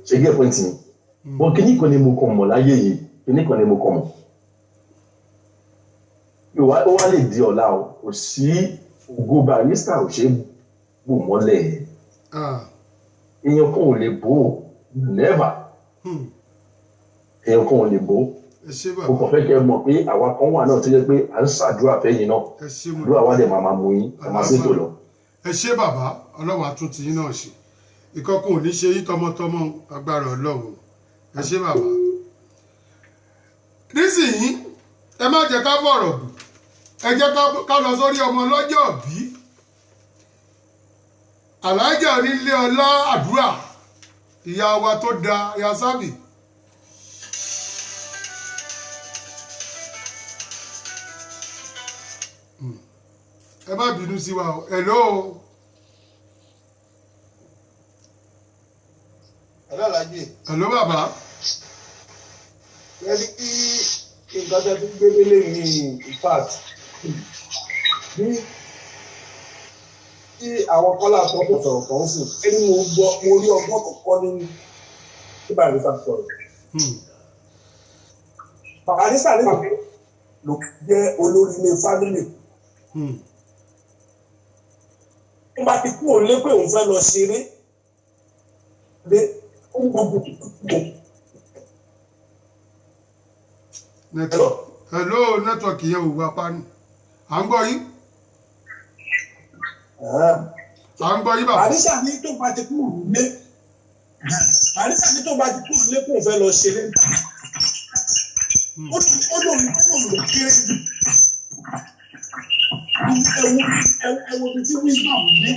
ṣe gé pọ́ǹtì mi. wọn kíní kan ni mo kàn mọ̀ láyé yìí kíní kan ni mo kàn mọ̀. ó wá lè di ọ̀la o kò sí ògo Barrister ò ṣe é bò mọ́lẹ̀ èèyàn kan ò lè bò ó never èèyàn kan ò lè bò ó mo kàn fẹ́ kẹ́ ẹ mọ̀ pé àwa kan wà náà tó jẹ́ pé à ń ṣàdúrà fẹ́yìn náà àdúrà wa dẹ̀ máa mú yín ẹ máa ṣètò lọ. ẹ ṣé bàbá ọlọ́run àtúntì yín náà ṣe ìkọkùn ò ní ṣe yín tọmọtọmọ agbára ọlọ́run ẹ ṣé bàbá. nísìnyí ẹ má jẹ́ ká bọ̀rọ̀ bù ẹ jẹ́ ká lọ sórí ọmọ lọ́jọ́ bí Alhaja Onílé Ọlá Àdúrà ìyá wa tó da ìyá sábì. ẹ má bínú sí wa o hello. hello Alhaji. hello bàbá. yẹ́nì kí nǹkan tẹ́ tó gbé délé ní ìfàt bí tí àwọn kọ́lá kan tó sọ̀rọ̀ kan sì ẹni mo rí ọgbọ́n kọ̀ọ̀kan nínú tí Barrister sọ̀rọ̀. Barrister nígbà ló jẹ́ olórí ilé fámìlì. wọ́n bá ti kú òun lé pé òun fẹ́ lọ ṣeré dé ó ń gbogbo hello nẹ́tọ̀kì yẹn ò wá pa ni à ń gbọ́ yín. à ń gbọ́ yín bàbá. Barrister ní tó bá ti kú òun lé Barrister ní tó bá ti kú òun lé pé òun fẹ́ lọ ṣeré ó lòun ló kéré jù ẹwọ bí tí wisdom ní.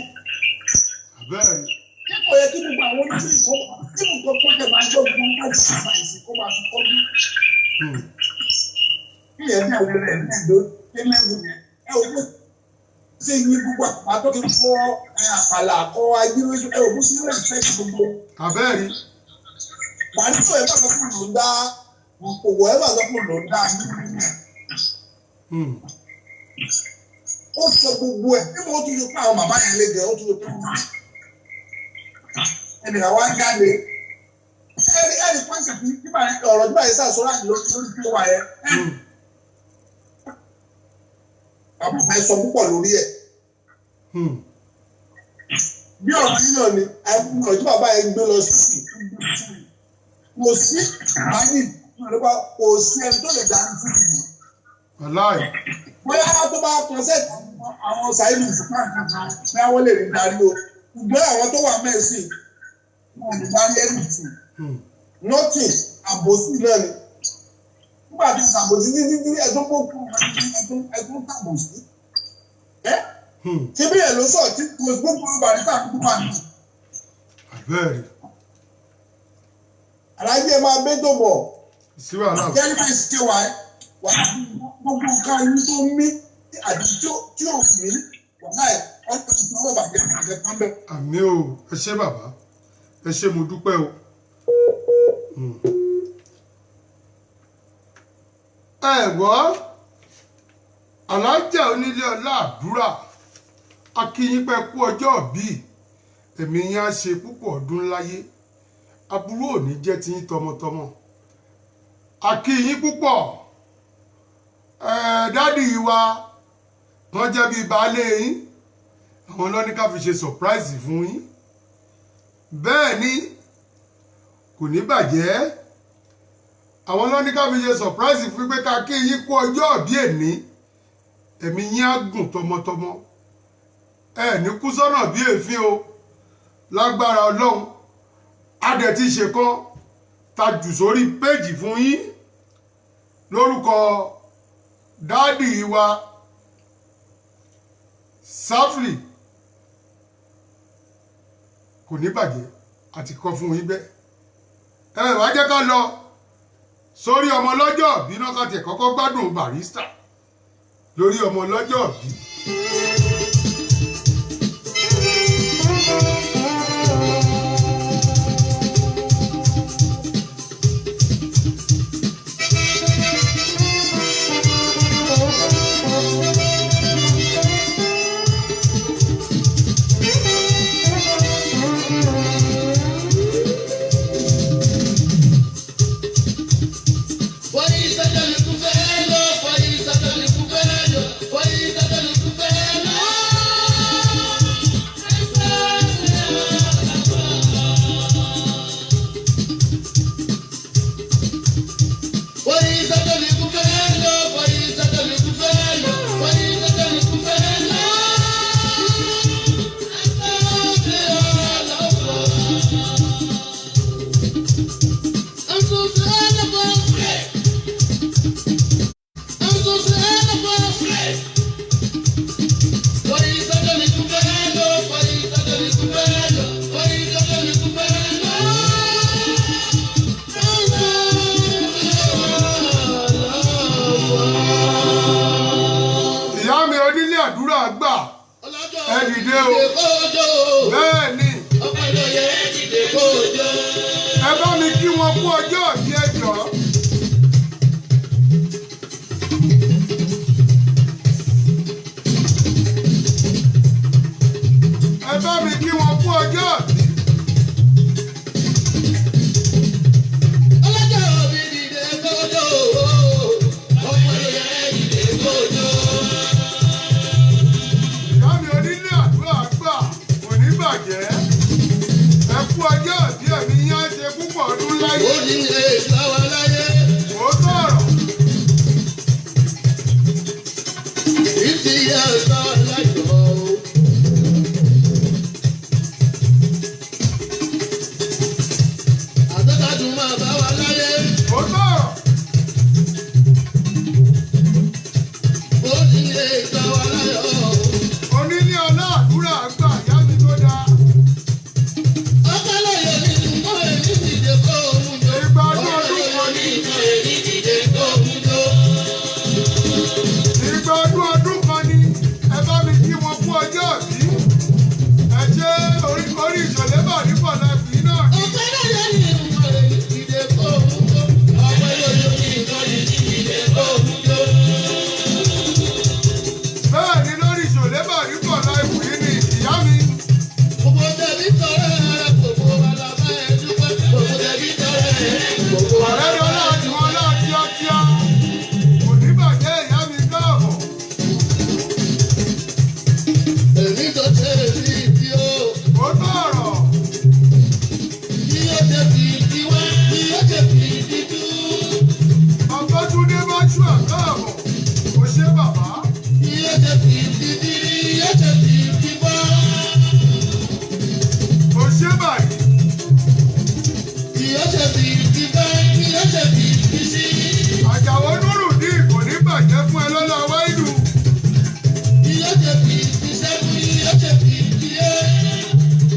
Abẹ́rẹ́. Kíkọ̀ yẹ kí gbogbo àwọn oníṣẹ́ ìkọ́ tí nǹkan pọ́kẹ̀ máa jọ fún wọn láti ṣàbà ìsìn kó máa fi kọ́jú. Bí ẹ̀ ní àwọn rẹ̀ ní ìlú lẹ́lẹ́wù yẹn ẹ ò bó ṣe yín gbogbo àpàtọ́ kí fọ́ àpàlà àkọ́ ayélujára ẹ ò bó ṣe rẹ̀ fẹ́ gbogbo. Abẹ́rẹ́. Barrister ẹ̀ bá sọ fún lòún dá òwò ẹ̀ bá sọ fún lòún dá ó sọ gbogbo ẹ̀ bí mo tún yọ pé àwọn bàbá yẹn lé gẹ̀ ó tún yọ pé ẹnìkan wá jáde ẹni pàṣẹ fún nígbà ọ̀rọ̀ nígbà yẹn sàṣọ láti lórí tó wà yẹn àbùkù ẹ sọ púpọ̀ lórí ẹ̀ bí ọ̀rọ̀ yìí náà ni ọ̀rọ̀ tí bàbá yẹn gbé lọ sí kò sí báyìí kò sí ẹni tó lè darí fún ìlú. Bóyá tó bá kọ́nsẹ́ẹ̀tì àwọn sàìlì ìfúnpá kankan bóyá wọ́n lè rí darí o. Ṣùgbọ́n àwọn tó wà mẹ́sìn wọn ò ní darí anything. Nothing àbòsí náà ni. Nígbà tí ṣàbòsí ní ẹ̀dùn gbogbo ẹ̀dùn tàbòsí. Ṣé bí ẹ̀ ló sọ̀ tí gbogbo Barrister kúkú wà ní? Abẹ́rẹ́. Alhaji ẹ máa bẹ́ tó bọ̀. Sí wàhálà. Kẹ́lí bá ṣe wà wà gbogbo nǹkan yín tó mí àti tí ò mí wà láì ọ̀pọ̀ tuntun ọwọ́ bàbá àgbẹ̀ kan bẹ̀. Àmì o ẹ ṣé bàbá ẹ ṣé mo dúpẹ́ o. ẹ gbọ́ Alhaja Onílé Ọlá Àdúrà akínyìn pẹ́ kú ọjọ́ bíi ẹ̀mí yín á ṣe púpọ̀ ọdún láyé aburú ò ní jẹ́ tiyín tọmọtọmọ akínyìn púpọ̀ dádì wa wọ́n jẹ́ bíi baálé yín àwọn ló ní ká fi ṣe surprise fún yín bẹ́ẹ̀ ni kò ní bàjẹ́ àwọn ló ní ká fi ṣe surprise fún pé ká kí yín kú ọjọ́ òbí èní ẹ̀mí yín á gùn tọmọtọmọ ẹ ní kú sọ́nà bí èéfín o lágbára Ọlọ́run adẹ dẹ̀ ti ṣe kan ta jù sórí péjì fún yín lórúkọ dáàdì wa Safli kò ní bàjẹ́ àti kọ́ fún yín bẹ́ẹ̀ wá jẹ́ ká lọ sórí ọmọ lọ́jọ́ bí náà ká tiẹ̀ kọ́kọ́ gbádùn Barrister lórí ọmọ lọ́jọ́ bí.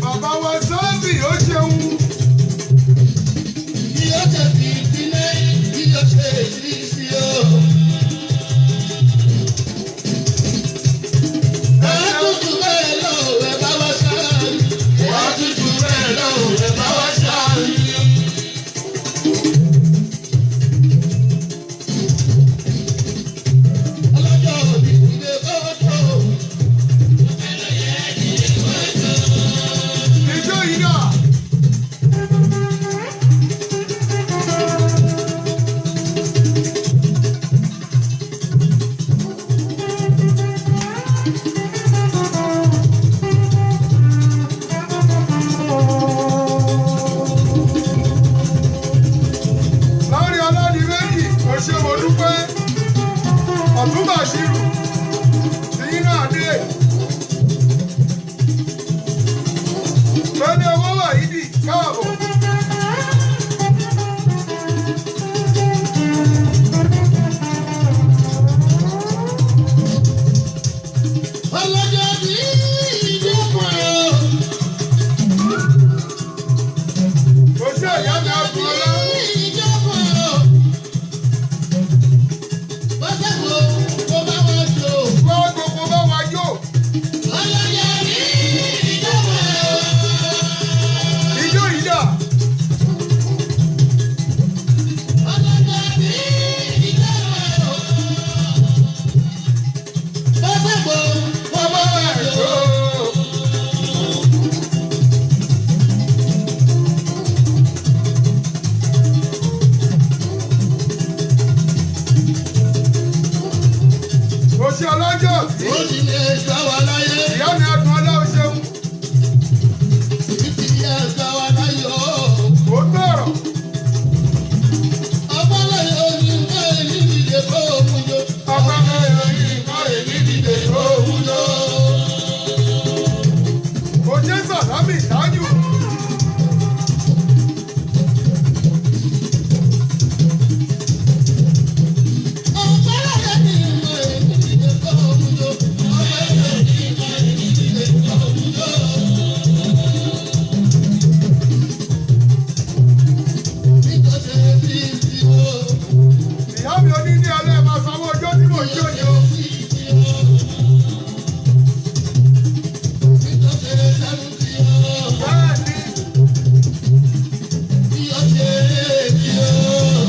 Bàbá wa Safli ó ṣeun. ìyá mi ọdún ọlá. Wọ́n gbogbo bá wa yó. Ijó ìyá. Oṣù ọlọ́jọ́ sí. Ìyá mi ọdún ọlá o ṣeun. Ó tọ̀rọ̀. Oṣù Sàlámì Tájù. Ìyá mi onílé alẹ́ máa sanwó ọjọ́ tí mò ń jó ni o. Bẹ́ẹ̀ni.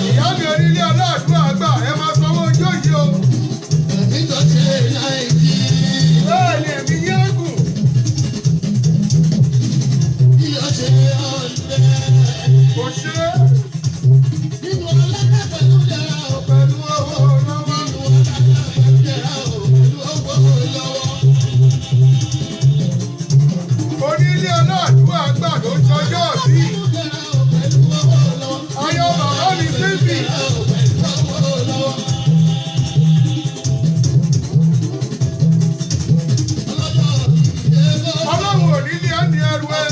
Ìyá mi onílé aláàdúrà àgbà ẹ máa sanwó ọjọ́ yìí o. Bẹ́ẹ̀ni èmi yẹ́gùn. Kò ṣe é. Pẹ̀lú owó lọ́wọ́. Onílé aláàdúrà àgbà ló ń ṣọjọ́ sí. Ayọ̀ bàbá mi bíbí. Ọlọ́run ò ní ní ẹni ẹrù ẹ.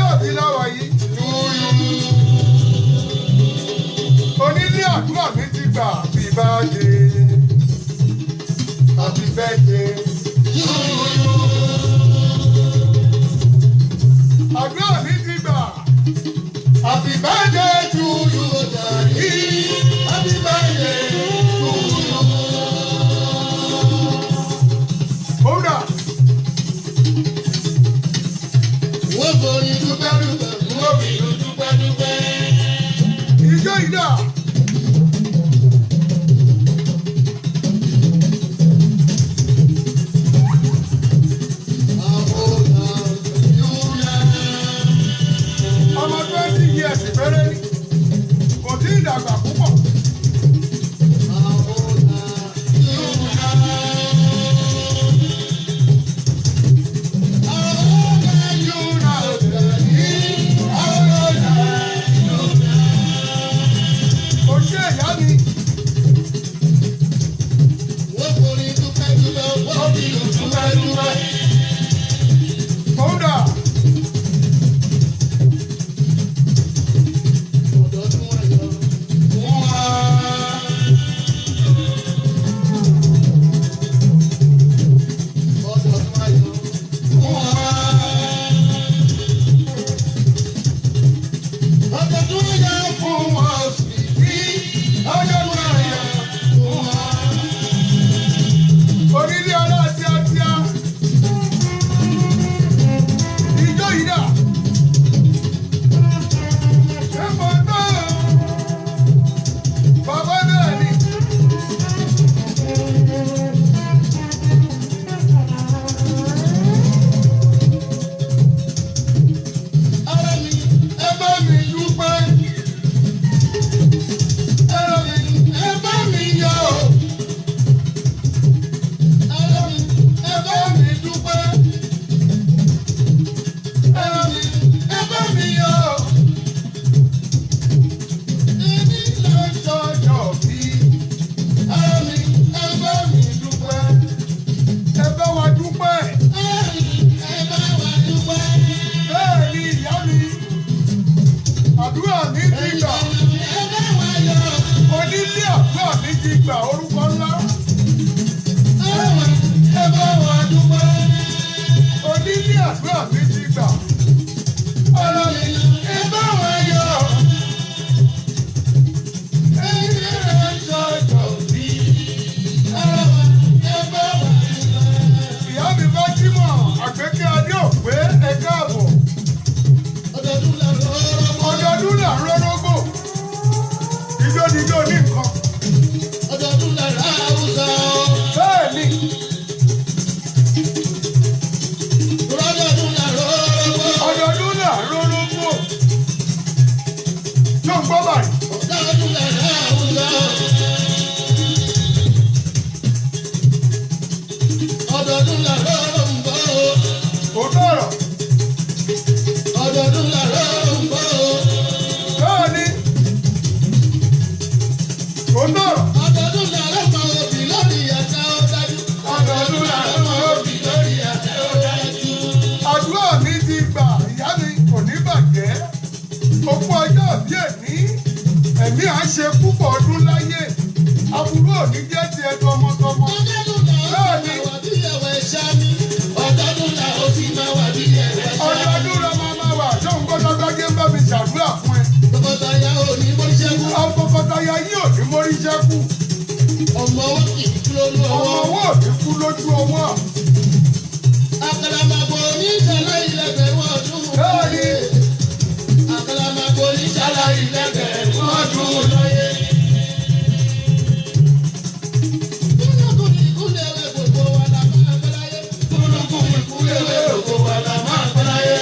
ọjọ́ òbí láwa yìí. Onílé àdúrà mi ti gbà bí bá dé. Happy birthday. Àdúrà mi ti gbà. Happy birthday to you, daddy. Happy birthday to you. Hold on. Wọ́n borí dúpẹ́ dúpẹ́, wọ́n fi dúpẹ́ dúpẹ́. Ìjọ ìdá. Ọmọ 20 years péré ni. Kò tí ì dàgbà púpọ̀. Kò ṣe ìyá mi. Hold on. Onílé ọlá tíátíá. Ìjọ yìí dà. Ẹ mọ̀ náà. Bàbá náà ni. Ẹ bá mi dúpẹ́. Ẹ bá mi yọ̀. Ẹ bá mi dúpẹ́. Ẹ bá mi yọ̀. Èmi ló sọ̀jọ̀ bí. Ẹ bá mi dúpẹ́. Ẹ bá wa dúpẹ́. Bẹ́ẹ̀ ni ìyá mi. Àdúrà mi ti gbà. Onílé àdúrà mi ti gbà orúkọ ńlá. Ẹ bá wa dúpẹ́. Onílé àdúrà mi ti gbà. Ẹ bá wa yọ̀. Èmi ló sọ̀jọ̀ bí. Ẹ bá wa dúpẹ́. Ìyá mi bá jí mọ̀ àgbékẹ́ adé òpé ẹ káàbọ̀. Ọdọọdún là ń rọ́rọ́gbò. Ijó ni ijó ní nǹkan. Bẹ́ẹ̀ ni. Ọdọọdún là ń rọ́rọ́gbò. Yóò gbọ́ báyìí. Òótọ́ ọ̀rọ̀. Bẹ́ẹ̀ ni. Òótọ́ ọ̀rọ̀. Ọdọọdún là ń mọ òbí lórí àtẹ ó dájú. Àdúrà mi ti gbà, ìyá mi kò ní bàjẹ́. Òkú ọjọ́ bí èní, ẹ̀mí à ń ṣe púpọ̀ ọdún láyé. Aburú ò ní jẹ́ tiẹ̀ tọmọtọmọ. Bẹ́ẹ̀ ni. Ọdọọdún la máa wà, ṣé òun gbọ́dọ̀ gbájé ń bá mi ṣàdúrà fún ẹ. Tọkọtaya ò ní mórí ṣẹ́kù. Ọkọ̀kọ̀taya yìí ò ní mórí ṣẹ́kù. Ọmọ owó kì í kú lójú Ọmọ ọwọ́. owó ò ní kú lójú ọwọ́. Àkàlàmàgbò oníṣàlá ilẹ̀gbẹ̀rún ọdún. Bẹ́ẹ̀ ni. Àkàlàmàgbò oníṣàlá ilẹ̀gbẹ̀rún ọdún lóye. Kúlùkù ní ìkúlẹ̀ ewé gbogbo wa la máa pẹ́ láyé. Kúlùkù ní ìkúlẹ̀ ewé gbogbo wa la máa pẹ́ láyé.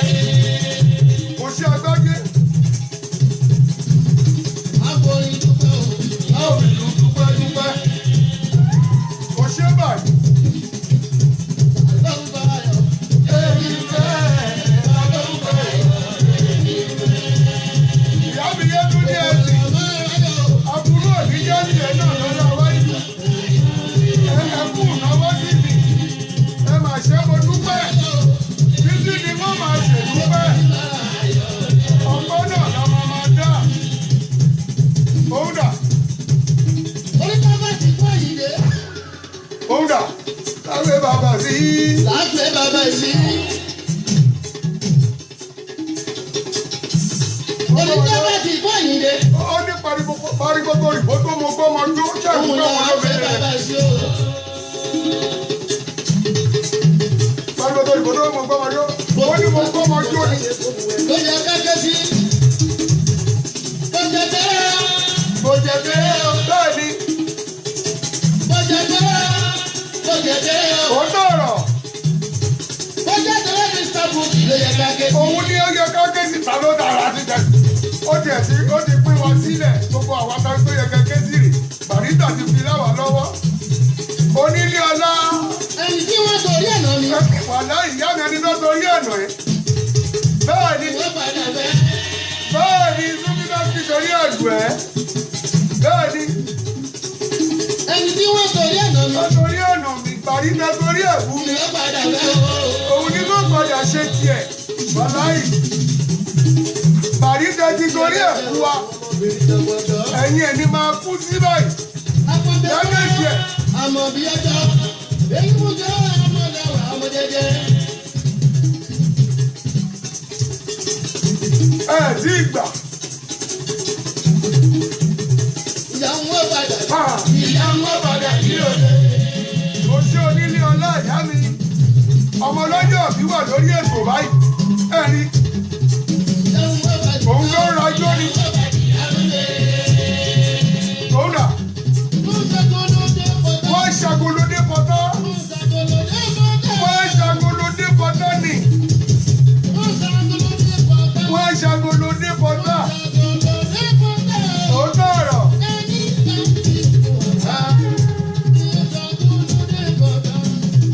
Kò ṣe agbájé. Àforí dúpẹ́ o. A ò ìlú dúpẹ́ dúpẹ́. Kò ṣe báyìí. yìí. láti bàbá yìí. oníjọba ti bọ́ ìyìnde. ó ní pariwo tó rìbó tó mọ gbọ́ ọmọ jó ṣẹ́gun òun tó náà mọ á fẹ́ lóbìnrin bàbá rẹ̀. yìí o. pariwo tó rìbó tó mọ gbọ́ ọmọ jó. ó ní mo gbọ́ ọmọ jó ni. ló yẹ kájọ sí. bó jẹ bẹ́ẹ̀. mo jẹ bẹ́ẹ̀ o bẹ́ẹ̀ ni. bó jẹ bẹ́ẹ̀. bó jẹ bẹ́ẹ̀ o. ó tọ̀rọ̀. bó jẹ bẹ́ẹ̀ ní sábùkì ló yẹ kájọ sí. òun ní ó yẹ ká ké síta ló dára ti tẹ̀. ó ti pín wa sílẹ̀ gbogbo àwọn tó yẹ kẹ́kẹ́ sí rè. Barrister ti fi láwà lọ́wọ́. Onílé ọlá. ẹni tí wọ́n torí ẹ̀ náà ni. Wàlá ìyá mi ẹni tó torí ẹ̀nà ẹ̀. Bẹ́ẹ̀ ni wọ́n padà bẹ́ẹ̀. bẹ́ẹ̀ ni Súnmídà ti torí ẹ̀dùn ẹ̀. Bẹ́ẹ̀ ni ẹni tí wọ́n torí ẹ̀ náà ni. ó torí ẹ̀nà mi. Barrister torí ẹ̀bù mi. wọ́n padà bẹ́ẹ̀ o. Òun ni kò padà ṣe tiẹ̀. Wàlá yìí. Barrister ti torí ẹ̀bù wa. Ẹ̀yin ẹ̀ ni máa kú sí báyìí. Lẹ́yìn ìjẹ́. àmọ̀ bí ẹjọ́ èyí mú jẹ́ ọmọ lẹ́wà ọmọ jẹjẹ. Tí gbà. ìyá ń wọ́n padà. Ìyá ń wọ́n padà sí òde. Mo ṣe onílé ọlá ìyá mi. Ọmọ lọ́jọ́ òbí wà lórí ètò báyìí. Ẹ̀rí ìyá ń wọ́n padà. òun ló ń rajó ni. Òun rà. Wọ́n ṣàgolódé pọ̀tọ́. Wọ́n ṣàgolódé pọ̀tọ́ ni. Wọ́n ṣàgolódé pọ̀tọ́. Ó tọ̀rọ̀.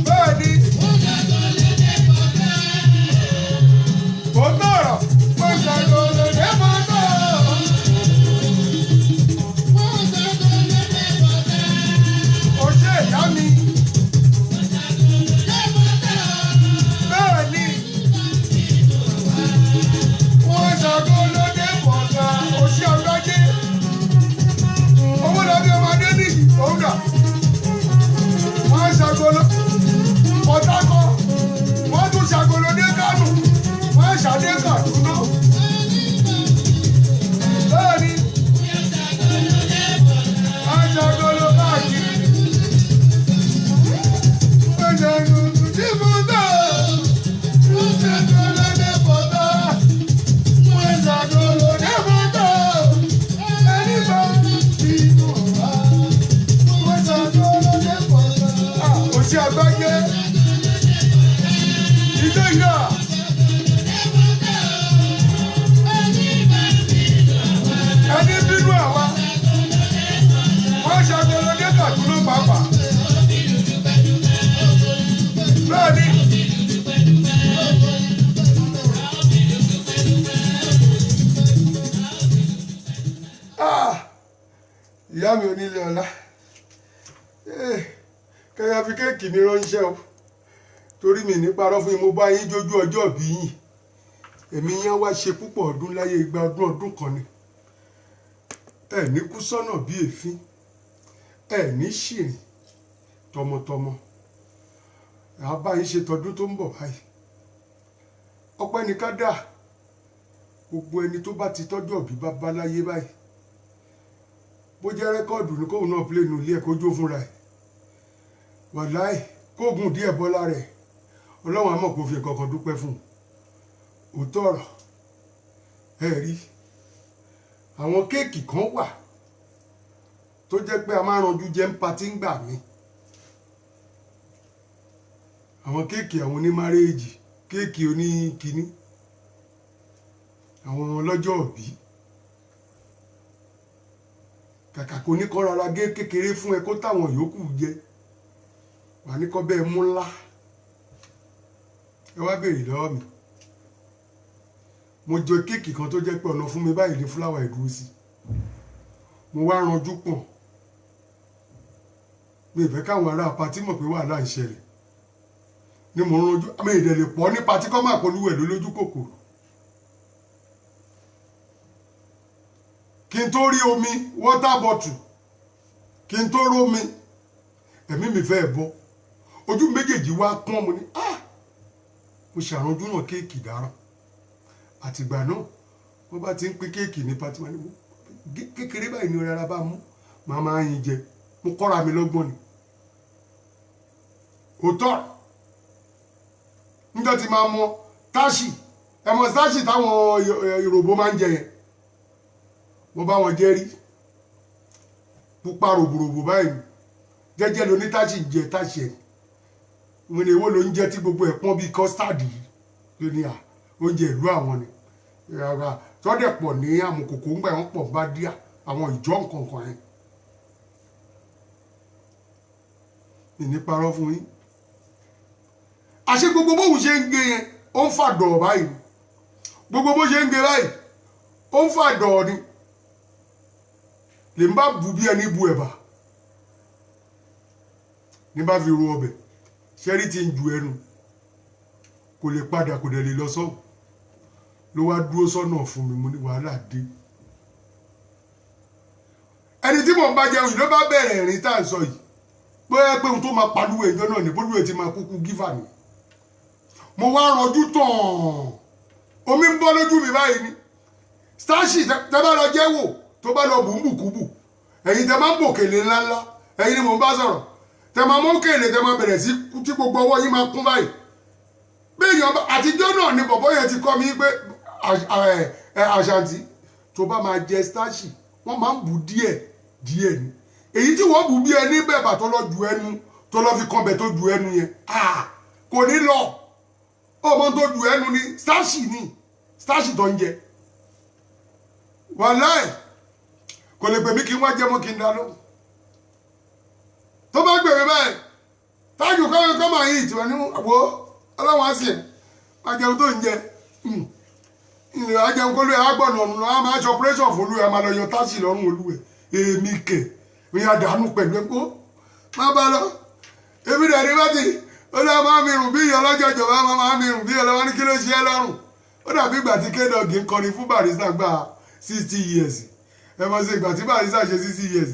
Bẹ́ẹ̀ ni. Ó tọ̀rọ̀. Wọ́n ṣàgolódé pọ̀tọ́. Ó ṣe ìyá mi. Bẹ́ẹ̀ ni. Wọ́n ṣàgolódé pọ̀tọ́. Ó ṣe ọ̀gájé. Owó lọ́bí ọmọdé nìyí. Òun dà. Wọ́n ṣàgolo. Pọ̀tákọ̀. Wọ́n tún ṣàgolódé Kánò. Wọ́n ṣàdé Kàdúná. Bẹ́ẹ̀ ni. Wọ́n ṣàgolo káàkiri. Wọ́n ṣàgolódé pọ̀tọ́. Wọ́n ṣàgolódé pọ̀tọ́. Wọ́n ṣàgolódé pọ̀tọ́. Ẹni bá bínú wá. Wọ́n ṣàgolódé pọ̀tọ́. Kò sí àgbáyé. Ìjọ ìyá. Ẹni bínú àwa. Wọ́n ṣàgolódé Kàdúná pàápàá. Bẹ́ẹ̀ ni. Ìyá mi onílé ọlá. Kẹ́yà fi kéèkì mi ránṣẹ́ o. Torí mi ní parọ́ fún yín, mo bá yín jójú ọjọ́ bí yín. Èmi yẹn wá ṣe púpọ̀ ọdún láyé igba ọdún kan ni. Ẹ ní kú sọ́nà bí èéfín. Ẹ ní ṣìrìn tọmọtọmọ. Àá bá yín ṣe tọdún tó ń bọ̀ báyìí. Ọpẹ́ ni ká dà. Gbogbo ẹni tó bá ti tọ́jú ọ̀bí bá bá láyé báyìí. Bó jẹ́ rẹ́kọ́ọ̀dù ní kóun náà plé nù ilé ẹ̀ kó jó fúnra ẹ̀. Wàláì kóògùn díẹ̀ bọ́lá rẹ̀. Ọlọ́run á mọ̀ kó fi nǹkan kan dúpẹ́ fún un. Òótọ́ ọ̀rọ̀. Ẹ rí. Àwọn kéèkì kan wà tó jẹ́ pé a máa ń ranjú jẹ́ ń patí ń gbà mí. Àwọn kéèkì àwọn onímárèèjì, kéèkì oníkiní, àwọn ọlọ́jọ́ òbí. Kàkà kò ní kọ́ rárá gé kékeré fún ẹ kó táwọn yòókù jẹ. Wà ní kọ́ bẹ́ẹ̀ mú ńlá. Ẹ wá béèrè lọ́wọ́ mi. Mo jẹ kéèkì kan tó jẹ́ pé ọ̀nà fún mi báyìí ní fúláwà ìdúró sí. Mo wá ranjú pọ̀n. Mi ì fẹ́ káwọn ará patí mọ̀ pé wàhálà ń ṣẹlẹ̀. Ni mo ranjú, àmì ìdẹ̀lẹ̀ pọ̀ ní patí kọ́ máa polúwẹ̀ lójú kòkòrò. Kí n tó rí omi, water bottle. Kí n tó rómi, ẹ̀mí mi fẹ́ bọ́. ojú méjèèjì wá pọ́n mo ní mo ṣàrànjú náà kéèkì dáràn àtìgbà náà wọ́n bá ti ń pín kéèkì ní pátí wọn ní kékeré báyìí ní rárá bá mú màá máa yin jẹ mo kọ́ra mi lọ́gbọ́n ni òótọ́ níjọ́ ti máa mọ táṣì ẹ̀mọ táṣì táwọn Yorùbá máa ń jẹ yẹn mo bá wọn jẹ rí pupa rògbòrògbò báyìí jẹ́jẹ́ ló ní táṣì jẹ táṣì ẹ̀ mo ní èwo ló ń jẹ tí gbogbo ẹ̀ pọ́n bíi kọ́stáàdì ló ní oúnjẹ ìlú àwọn ni tọ́dẹ̀ pọ̀ ní àmùkòkò ńgbà wọn pọ̀ bá díà àwọn ìjọ nǹkankan yẹn ìní parọ́ fún yín àṣé gbogbo bóun ṣe ń gé yẹn ó ń fàdọ̀ báyìí gbogbo bó ṣe ń gé báyìí ó ń fàdọ̀ ni lè ń bá bu bí ẹni bu ẹ̀bà ní bá fi ru ọbẹ̀ ṣẹ́rí ti ń ju ẹnu kò lè padà kò dẹ̀ lè lọ sọ́hùn ló wá dúró sọ́nà fún mi mo ní wàhálà dé ẹni tí mò ń bá jẹun yìí ló bá bẹ̀rẹ̀ ẹ̀rín tá à ń sọ yìí bóyá pé ohun tó máa palú ẹjọ́ náà ní bólú ẹ̀ ti máa kúkú gífà ni mo wá ranjú tàn omi ń bọ́ lójú mi báyìí ni starchi tẹ bá lọ jẹ́ wò tó bá lọ bùnbùkúbù ẹ̀yin tẹ máa ń bòkèlè ńláńlá ẹ̀yin ni mò ń bá sọ̀rọ̀ tẹ máa mú kèlè tẹ máa bẹ̀rẹ̀ sí tí gbogbo ọwọ́ yín máa kún báyìí bí èèyàn àtijọ́ náà ni bọ̀bọ́ yẹn ti kọ́ mi pé àṣàǹtì tó bá máa jẹ starchi wọ́n máa ń bù díẹ̀ díẹ̀ ni èyí tí wọ́n bù bí ẹni bẹ̀bà tó lọ ju ẹnu tó lọ fi kan bẹ̀ tó ju ẹnu yẹn kò ní lọ ọmọ tó ju ẹnu ni starchi tó ń jẹ wàláì kò lè gbèmí kí n wá jẹ mọ́ kí n dáná tó bá gbèmí báyìí táàgì kọ́ máa yí ìtura ní àwọ̀ ọlọ́wọ́n á sì ẹ̀ máa jẹun tó ń jẹ ìrìn àjẹun kó lóye àgbọ̀nà ọ̀nà á máa ṣe operation fún olúwẹ̀ máa lọ yọ táàṣì lọ́rùn olúwẹ̀ èmi kẹ̀ ìyá dànù pẹ̀lú ẹ̀kọ́ má bá lọ ebi dẹ̀ ní bá ti ó lọ́ máa mi rùn bí ìyá ọlọ́jọ́ ìjọba máa mi rùn bí ọlọ́wọ́ ní kí ló ṣe é lọ́rùn ó dàbí ìgbà tí K-Dog ń kọrin fún Barrister gba 60 years ẹ mọ̀ sí ìgbà tí Barrister ṣe 60 years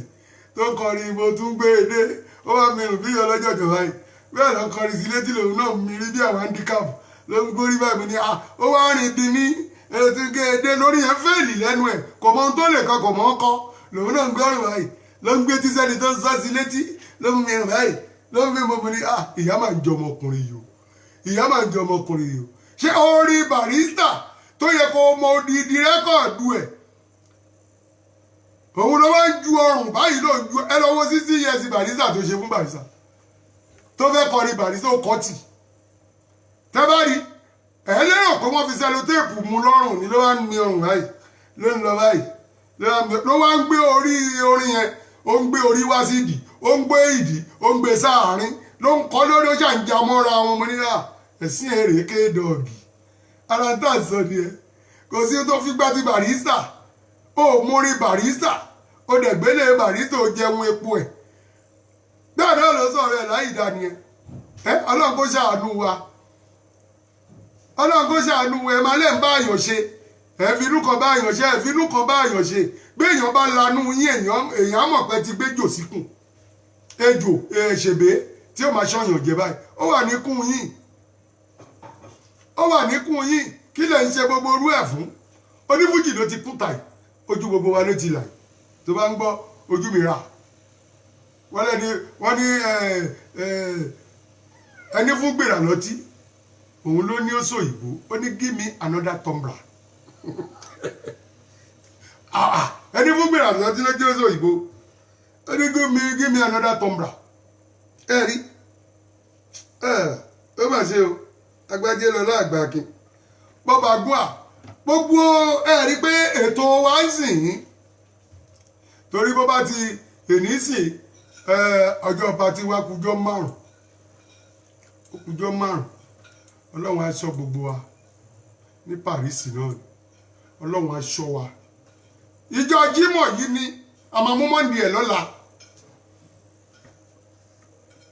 tó kọrin mo tún gbé e dé ó wá mi rùn bí ìyá ọlọ́jọ́ ìjọba yìí bẹ́ẹ̀ lọ kọrin sí létí lòun náà mi rí bí àwọn handicap ló ń gbórí báyìí mo ní ó wá rìn dín ní ètò gèdè lórí yẹn fẹ́ẹ̀lì lẹ́nu ẹ̀ kò mọ ohun tó lè kọ kò mọ ọkọ lòun náà ń gbọ́rùn báyìí ló ń gbé tíṣẹ́ni tó ń sá sí létí ló ń mìíràn báyìí ló ń fi mọ̀ ní ìyá máa ń jọ ọmọkùnrin yìí o ìyá máa ń jọ ọmọkùnrin yìí o ṣé orin Barrister tó yẹ kó mọ odidi rẹ́kọ̀dù ẹ̀ òun ló wá ń ju ọrùn báyìí ló ń ju ẹ lọ́wọ́ 60 years Barrister tó ṣe fún Barrister tó fẹ́ kọrin Barrister ó kọ́ tì tẹ́ bá rí ẹ lérò pé wọ́n fi sẹlótéèpù mú lọ́rùn ní ló wá ń mi ọrùn báyìí ló ń lọ báyìí ló wá ń gbé orí orin yẹn ó ń gbé orí wá sí ìdí ó ń gbé ìdí ó ń gbé sáàárín ló ń kọ́ lórí ó ṣàǹjà mọ́ra wọn mo nílà ẹ̀sìn èrè K-Dog ara tá à ń sọ ni ẹ kò sí tó fi gbá ti Barrister ó mórí Barrister ó dẹ̀ gbélé Barrister ó jẹun epo ẹ̀ bẹ́ẹ̀ náà lọ sọ̀rọ̀ ẹ̀ láyìí dání ẹ ọlọ́run kó ṣàánú wa ọlọ́run kó ṣàánú ẹ máa lẹ́ ń bá àyàn ṣe ẹ fi inú kan bá àyàn ṣe ẹ fi inú kan bá àyàn ṣe bí èèyàn bá lanú yín èèyàn mọ̀ pé ti gbé jò síkùn ejò ṣèbé tí ó máa ṣọyàn jẹ báyìí ó wà níkùn yín ó wà níkùn yín kí lẹ̀ ń ṣe gbogbo orú ẹ̀ fún onífújì ló ti kú tàì ojú gbogbo wa ló ti là tó bá ń gbọ́ ojú mi rà wọ́n ní ẹni fún gbèrà lọ́tí òun ló ní ó sọ ìbò ó ní give me another tumbler ẹni fún gbèrà lọ́tí ló jẹ́ ó sọ ìbò ó ní give me another tumbler ẹ rí ó mà ṣe o agbájé lọ láàgbà kí bọ́bá gún à gbogbo ẹ rí pé ètò wa ń sìn yín torí bó bá ti èní sí ọjọ́ pati wa kújọ́ márùn ọlọ́run aṣọ gbogbo wa ní Paris náà ọlọ́run aṣọ wa ìjọ Jímọ̀ yìí ni àmàmú mọ́ndì ẹ̀ lọ́la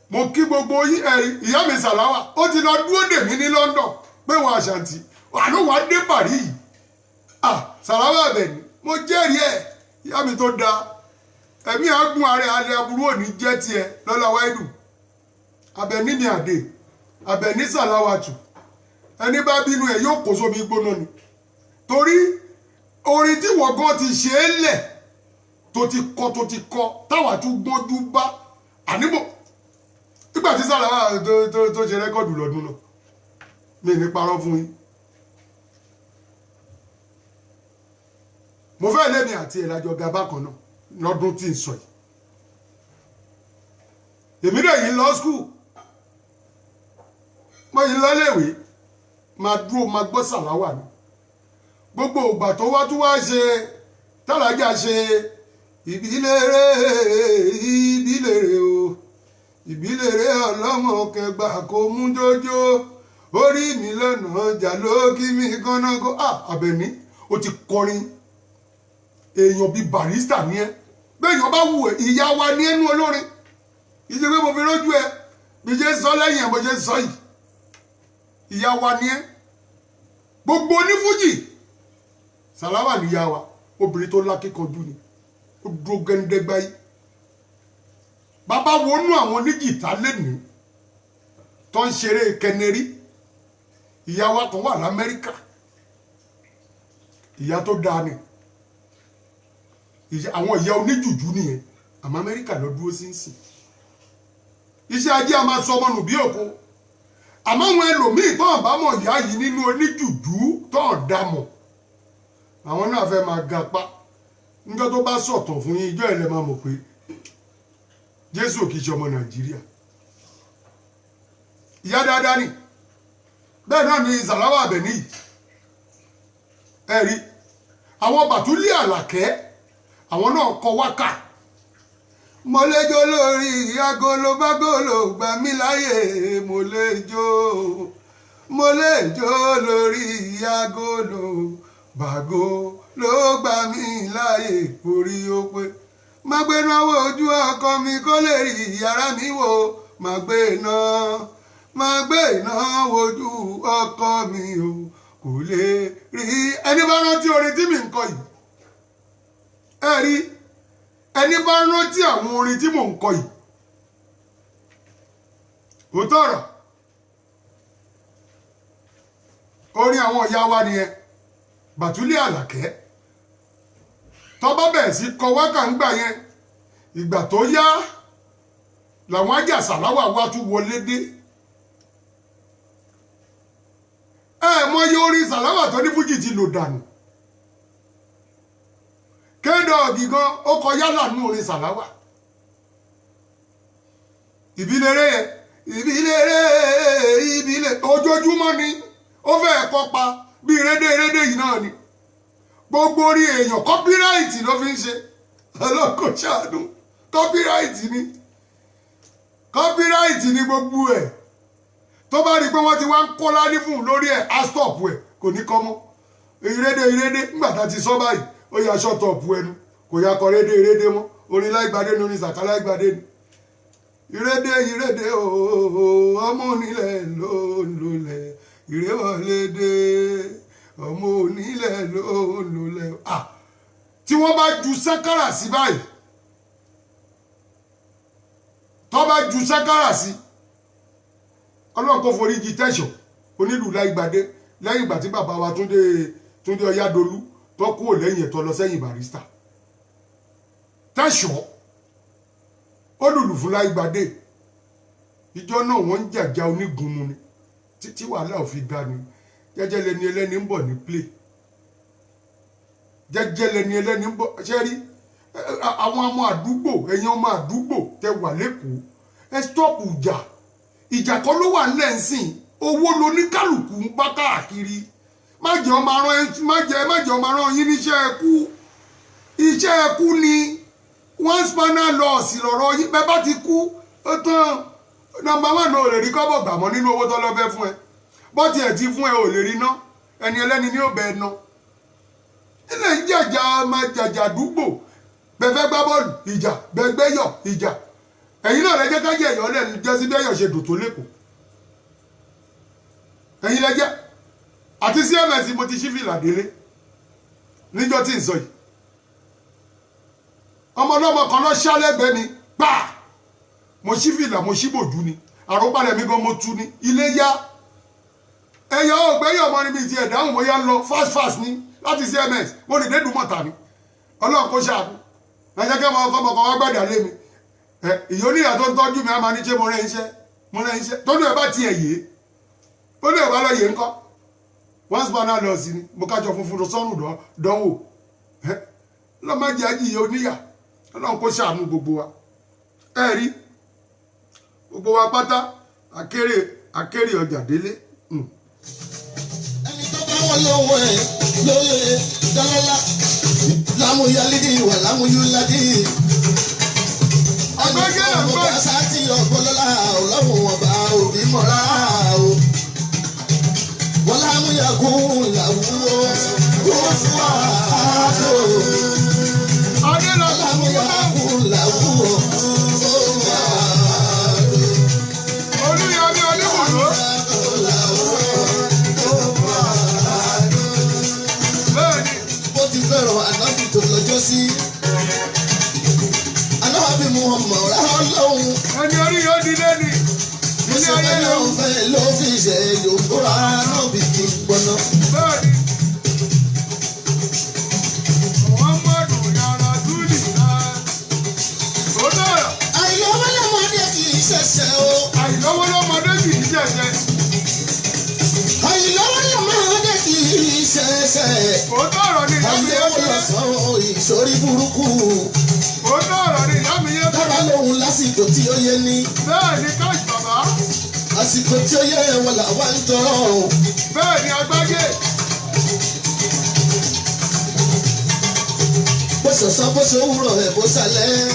mo kí gbogbo yín ìyá mi Sàláwà ó ti lọ dúró dè mí ní London pé wọn Àṣàntì wà ló wà dé Paris yìí Sàláwà bẹ̀ ni mo jẹ́rìí ẹ̀ ìyá mi tó da ẹ̀mí àgùn ààrẹ alẹ́ aburú òní jẹ́ tiẹ̀ lọ́la wáìdù Àbẹ̀ní mi àdè Àbẹ̀ní Sàláwàtù ẹni bá bínú ẹ̀ yóò kó sómi gbóná ni torí orin tí wọ́n gan ti ṣe é lẹ̀ tó ti kọ táwa tún gbójú bá àníbọ̀ nígbà tí Sàláwà tó ṣe rẹ́kọ̀dù lọ́dún náà mi ní parọ́ fún yín mo fẹ́ lẹ́mi àti ìlàjọ gaba kan náà lọ́dún tí ń sọ yìí èmi náà yìí lọ skul mo yìí lọ léèwé máa dúró máa gbọ́ Sàláwà ni gbogbo ìgbà tó wá tún wá ṣe tálájà ṣe ìbílẹ̀rẹ̀ o ìbílẹ̀rẹ̀ ọlọ́mọ kẹgbà kò mú jójó orí mi lọ́nà ọjà ló kí mi kánákó Àbẹ̀ní ó ti kọrin èèyàn bíi Barrister ní ẹ béèyàn bá wù ẹ ìyá wa ní ẹnu olórin ìṣe pé mo fi rójú ẹ bí ṣe ń sọ lẹ́yìn ẹ bó ṣe ń sọ yìí ìyá wa ní ẹ gbogbo onífújì Sàláwà níyà wa obìnrin tó lákíkanjú ni ó dúró gẹ́ndẹ́gbá yìí bàbá wọnú àwọn oníjìtá lẹ́nu tó ń ṣeré kẹnẹrí ìyá wa kan wà l'Amẹ́ríkà ìyá tó dáa ni àwọn ìyá oníjùjú nìyẹn àmọ́ Amẹ́ríkà lọ dúró sí ń sìn iṣẹ́ ajé a máa sọ ọmọ nù bí òkú àmọ́ àwọn ẹlòmíì tó ń bá mọ̀ ìyá yìí nínú oníjùjú tó ń dá mọ̀ àwọn náà fẹ́ máa gapá níjọ́ tó bá sọ̀tọ̀ fún yín ijọ́ ẹ̀lẹ́ máa mọ̀ pé Jésù kìí ṣe ọmọ Nàìjíríà ìyá dáadáa ni bẹ́ẹ̀ náà ni Sàláwà Àbẹ̀ní ẹ̀rí àwọn Bàtúlì Àlàkẹ́ àwọn náà kọ wákà mo lè jó lórí agolo bágolo gbà mí láyè mo lè jó lórí agolo bàgó ló gbà mí láyè orí ó pé má gbé náwó ojú ọkọ mi kó lè rí yàrá mi wò má gbé náà wojú ọkọ mi o kò lè rí ẹni bá rántí orin tí mi ń kọ yìí ẹ rí ẹni bá rántí àwọn orin tí mò ń kọ yìí ó tọrọ orin àwọn ìyá wa nìyẹn Bàtúlì Àlàkẹ́ tó bá bẹ̀rẹ̀ sí kọ wákà ń gbà yẹn ìgbà tó yá làwọn ajá Sàláwà wá tún wọlé dé mọyì orin Sàláwà tó ní fújì ti lò dànù kéde ọ̀gì gan ó kọ yálà nínú orin Sàláwà ìbílẹ̀ ojoojúmọ́ ni ó fẹ́ kọ́ pa bí rédé yìí náà ni gbogbo orí èèyàn kọ́píráìtì ló fi ń ṣe ọlọ́kọ̀ ṣàánú kọ́píráìtì ni gbogbo ẹ̀ tó bá rí pé wọ́n ti wá ń kọ́ lání fún un lórí ẹ̀ á stọ̀pù ẹ̀ kò ní kọ́ mọ́ ìrédé nígbà tá ti sọ báyìí ó yà ṣọ́tọ̀pù ẹnu kò yà kọ rédé mọ́ orin Láìgbádé ní orin Sàká Láìgbádé ni ìrédé ooo ọmọ onílẹ̀ ló ń lulẹ̀ ìréwọlédé ọmọ onílẹ̀ ló ń lulẹ̀ tí wọ́n bá ju sákàrà sí báyìí tó bá ju sákàrà sí Ọlọ́run kò forí jì Tẹ̀sọ̀ onílù Láìgbádé lẹ́yìn ìgbà tí bàbá wa Túndé Ọ̀yádolú tó kúrò lẹ́yìn ẹ̀tọ́ lọ sẹ́yìn Barrister Tẹ̀sọ̀ ó lùlù fún Láìgbádé ìjọ náà wọ́n ń jàjà onígunmu ni títí wàhálà ò fi dá ni jẹ́jẹ́ lẹni ẹlẹ́ni ń bọ̀ ní play jẹ́jẹ́ lẹni ẹlẹ́ni ń bọ̀ ṣe rí àwọn ọmọ àdúgbò ẹ̀yin ọmọ àdúgbò tẹ wà lẹ́kọ̀ọ́ ẹ stọ́ọ̀pù ìjà kan ló wà nílẹ̀ ńsìn owó loníkálùkù ń bá káàkiri má jẹ́ ọmọ aràn yín níṣẹ́ ẹkú ni one spanner loss lọ́rọ̀ yín bẹ́ẹ̀ bá ti kú ó tán nọ́mbà 1 ò lè rí kọ́bọ̀ gbà mọ́ nínú owó tó lọ fẹ́ fún ẹ bọ́tì ẹ̀ ti fún ẹ ò lè rí ná ẹni ẹlẹ́ni ní ò bẹ́ẹ̀ ná ilẹ̀ ń jàjà máa jàjà àdúgbò bẹ́ẹ̀ fẹ́ gbá bọ́ọ̀lù ìjà bẹ́ẹ̀ gbẹ́yọ̀ ìjà ẹ̀yin náà lẹ́jẹ́ ká jẹ́ ẹ̀yọ́ lẹ́nu jẹ́ sí bẹ́yọ̀ ṣe dùn tó lẹ́kọ̀ọ́ ẹ̀yin lẹ́jẹ́ àti CMS mo ti ṣí fìlà délé níjọ́ tí ń sọ yìí ọmọ ọlọ́mọ kan lọ ṣálẹ́gbẹ́ mi gbà mo ṣí fìlà mo ṣí bòjú ni àròpalẹ̀ mi gan mo tu ni ilé yá ẹ̀yà ọ̀gbẹ́yọ̀ ọmọ níbi ìtì ẹ̀dáhùn bóyá lọ fast ní láti CMS mo lè dé Dùmọ̀tà ni Ọlọ́run kó ṣàánú ẹ̀jẹ̀ kẹ́ ọmọ kan wá gbàdá lé mi ìyó níyà tó ń tọ́jú mi á máa ní ṣé mo rẹ́ iṣẹ́ tó ní ẹ̀ bá tiẹ̀ yé ó ní ẹ̀ bá lọ yé ńkọ́ wọ́n sì máa náà lọ sí ni mo kájọ funfun lọ sọ́run dánwò lọ́mọdé ajé ìyó níyà Ọlọ́run kó ṣàánú gbogbo wa ẹ rí gbogbo wa pátá akéré ọjà délé. ẹni tó bá wọn lọ́wọ́ ẹ̀ lóye dálọ́lá lámúyálídì wà lámúyúládì. ọgbẹ́gẹ́ ọgbẹ́ sáàtì ọgbọ́lọ́lá ọlọ́run ọba òbí mọ́ra o. wọ́n lámúyàgún làwúwo kó fún àádó. lámúyàgún làwúwo kó fún àádó. olúyọmí oníbùdó. bẹ́ẹ̀ni. bó ti fẹ́ràn ànábì tó lọ́jọ́ sí. alábì Muhammad ọlọ́run. ẹni orí yóò di lẹ́ni. ilé ayé ló ń fẹ́ ló fi ṣe yòókùrá náà bí kí n gbọ́ná. bẹ́ẹ̀ni. Muhammadu yàrá zuli náà. ó dára. àìlọ́wọ́ lọ́mọdé kì í ṣẹ̀ṣẹ̀ o. àìlọ́wọ́ lọ́mọdé kì í ṣẹ̀ṣẹ̀. àìlọ́wọ́ lọ́mọdé kì í ṣẹ̀ṣẹ̀. ó dára ni ìyá mi yé àìlọ́wọ́ fẹ́. lọ́sàn-án ìṣòrí burúkú. ó dára ni ìyá mi yé fẹ́. dábàá lóhun lásìkò tí ó yé ní. bẹ́ẹ̀ni káàsì bàbá. àsìkò tí ó yé wọn làwa ń tọrọ o. bẹ́ẹ̀ni agbájé. bó ṣọ̀sán bó ṣe wúrọ̀ ẹ̀ bó ṣalẹ̀.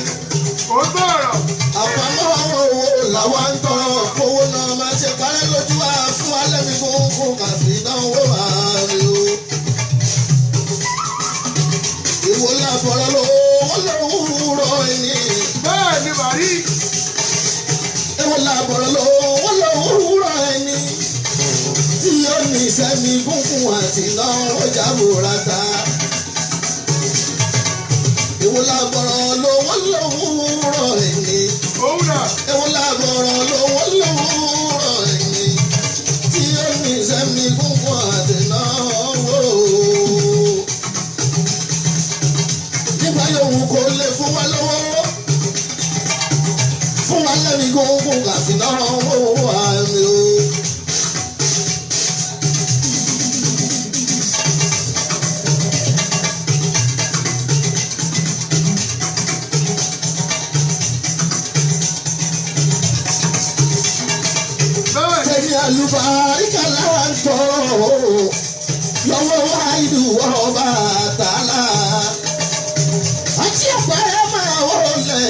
ó dára. àpamọ́ owó làwa ń tọrọ kówó náà máa ṣe parẹ́ lójú wa fún alẹ́ mi fún kàfí náà wó máa rí o. ìwò làbọ̀rọ̀ lówó lówùúrọ̀ ẹni. bẹ́ẹ̀ni bàrí. ìwò làbọ̀rọ̀ lówó lówùúrọ̀ ẹni. tí yóò ní sẹ́mi gúngún àti náà ó jábòrà ta. ìwò làbọ̀rọ̀ lówó lówùúrọ̀ ẹni. òun náà. ìwò làbọ̀rọ̀ lówó lówùúrọ̀ ẹni. tí yóò ní sẹ́mi gúngún àti náà wò. nígbà yòówù kò lè fún wa lọ́wọ́ fún wa lẹ́ni gúngún àti náà wò wá mi o. tẹ̀lé àlùbáríkà láwa ń tọrọ lọ́wọ́ wáìdù ọba tààlà. àti ọ̀pẹ máa wọlé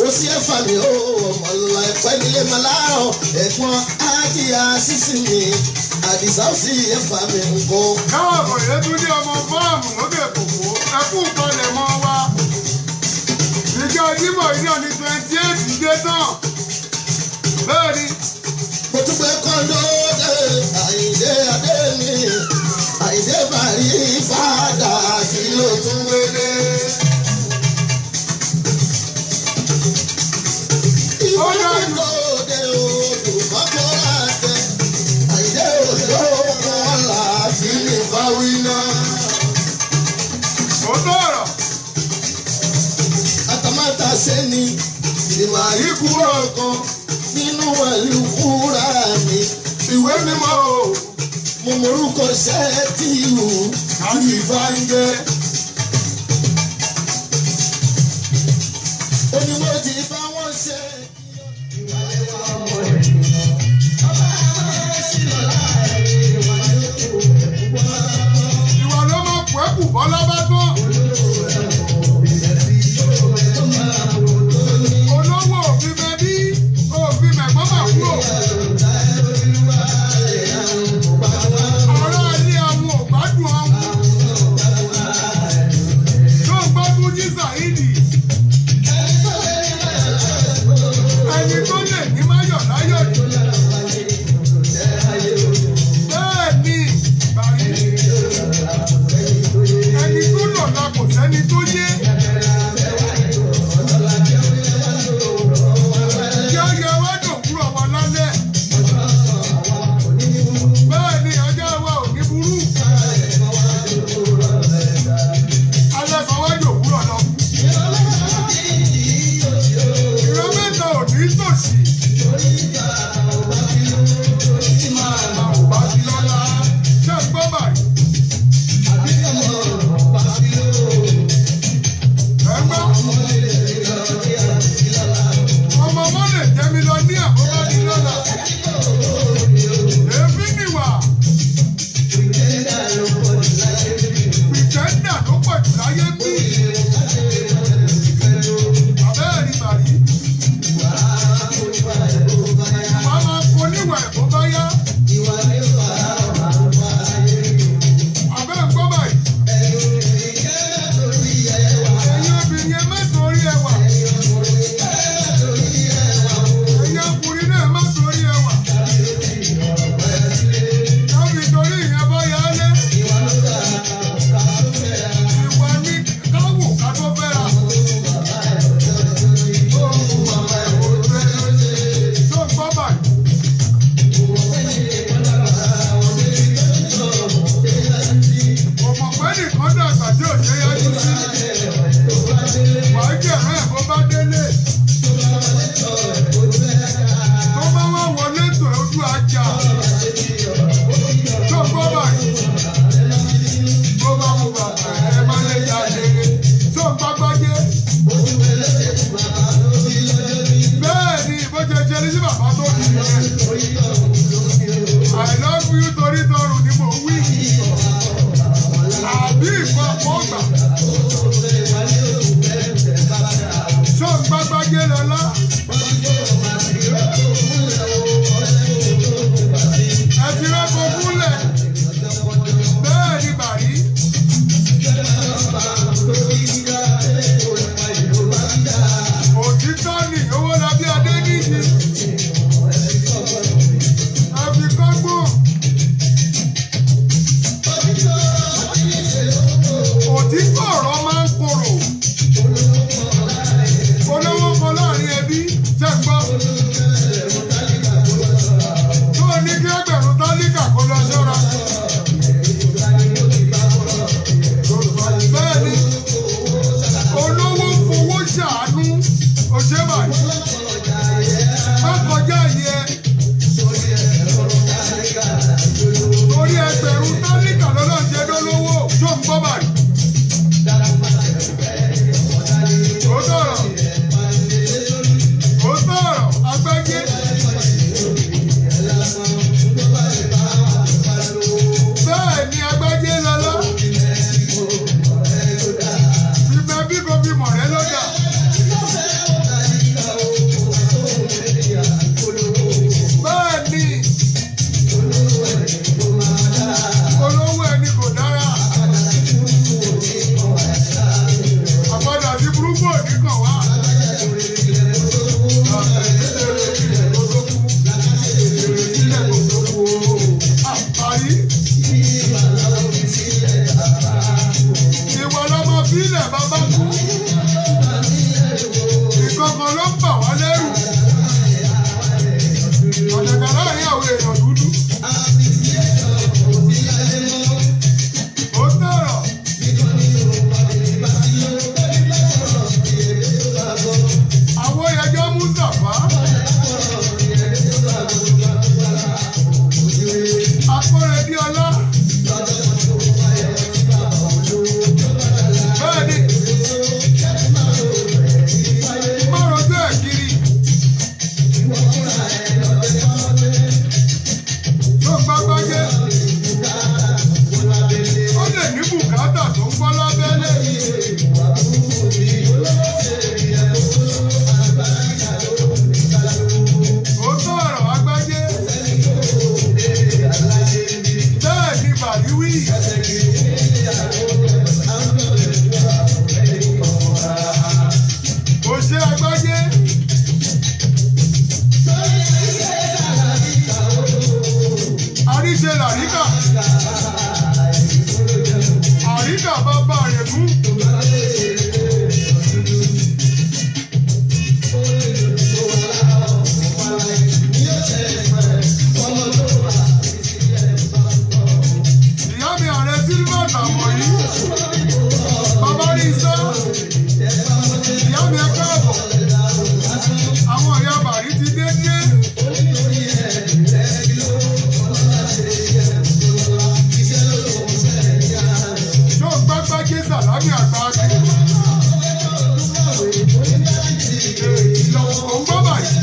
òsì ẹ̀fà mi ó ọmọlúwa ẹ̀pẹ́ nílé máa láàrọ̀ ẹ̀gbọ́n ájíà sísì mi àdìsá òsì ẹ̀fà mi nǹkan. káàbọ̀ ìrẹ́tú ní ọmọ fọ́ọ̀mù lókè kòkó ẹkú kalẹ̀ mọ́ wa. ìjọ jímọ̀ yìí náà ní 28 dé tán. bẹ́ẹ̀ni. mo tún gbé kọ́ńdó dé àyíndé adé mi àyíndé bàrí fàdà kí ló tún wélé. ìwé lóde odò mọ́kànlá tẹ àyíndé òjò kọ́ńlá kí lè fáwí náà. ó tọ̀rọ̀. àtàmátà sẹ́ni ìwà ìkúrọ̀ kan nínú àlùkùrà mi. ìwé mímọ́ o. mo morúkọ sẹ́ẹ̀tìwù tí ìfà ń jẹ́. onímọ̀ ti bá wọn ṣe. ìwà ló máa pọ̀ ẹ́kù bọ́lá bá tán. olówó òfin bẹbí òfin mẹ̀gbọ́n mà kúrò. ará ilé àwọn ò gbádùn àwọn. tó ń gbádùn ní Saheed. ẹni tó lè ní máyọ̀ láyọ̀ jù. bẹ́ẹ̀ ni bàrí. ẹni tó lọ̀la kò sẹ́ni tó yé. yáyà wá dòwúrọ̀ wa lálẹ́. nílẹ̀ bàbá kú ìkọ̀kan ló ń bà wá lẹ́rù ọ̀dẹ̀dẹ̀ láàrin àwọn èèyàn dúdú ó tọ̀rọ̀ àwọn ẹjọ́ Mustapha akọ́rẹ́dí ọlá bẹ́ẹ̀ni márùn-ún ẹ̀ kiri tó gbágbájé ó lè ní bùkátà tó ń gbọ́ lábẹ́lẹ̀ ó tọ̀rọ̀ agbájé bẹ́ẹ̀ ni bàlíwì. Kò ṣe agbájé. Àríṣe làríkà. Àríkà bàbá rẹ̀ mú. Ìyá mi ààrẹ sílífà tààmù yìí. Bàbá rí iṣẹ́. Ìyá mi ẹ káàbọ̀. Àwọn ìyá bàrí ti dé dé. Yóò gbágbá gé sàlámì àgbà ké. Òun gbọ́ báyìí.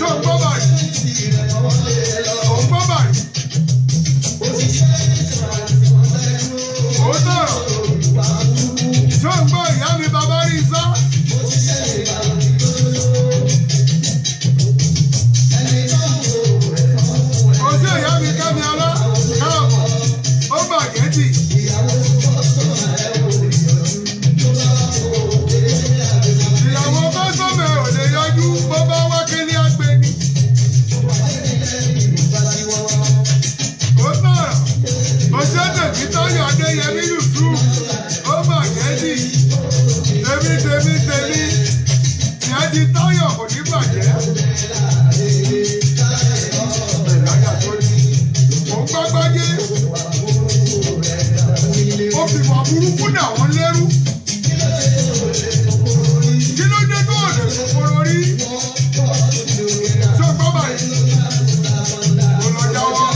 Yóò gbọ́ báyìí. Òun gbọ́ báyìí. Ó tọ̀rọ̀. Yóò gbọ́ ìyá mi bàbá rí iṣẹ́. Oṣù ìyá mi Kẹ́mi ọlá káàbọ̀. Ó bàjẹ́ tì. Ìyàwó Bọ́sọ̀mẹ̀ ò lè yọjú bó bá wá kílí àgbẹ̀ ni. Ó tọ̀rọ̀. Oṣù tèmi Táyọ̀ Adéyẹmí Yusuf. Ó bàjẹ́ tì. Tèmi. Ìyá di Táyọ̀ kò ní bàjẹ́. Ó gbágbájé. Ó fi wà burúkú dà wọ́n lẹ́rú. Kí ló dé tó ọ̀dẹ̀ kòkòrò rí? Tó gbọ́ báyìí. Kò lọ jáwọ́.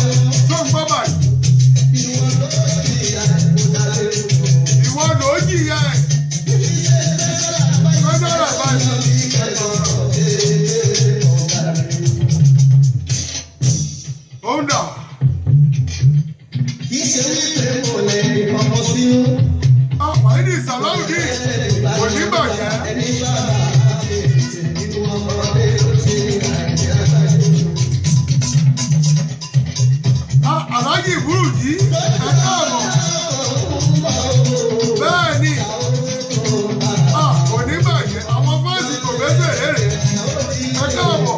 Tó gbọ́ báyìí. Ìwọ ló jìyà ẹ̀. Lọ́jọ́ rà báyìí. Ó ń dà. Àpáìdì Sàláùdì kò ní bàjẹ́. Aláàjì Búrùjí ẹ káàbọ̀. Bẹ́ẹ̀ ni kò ní bàjẹ́. Àwọn fáǹsì kò gbẹ́sẹ̀ rere. Ẹ káàbọ̀.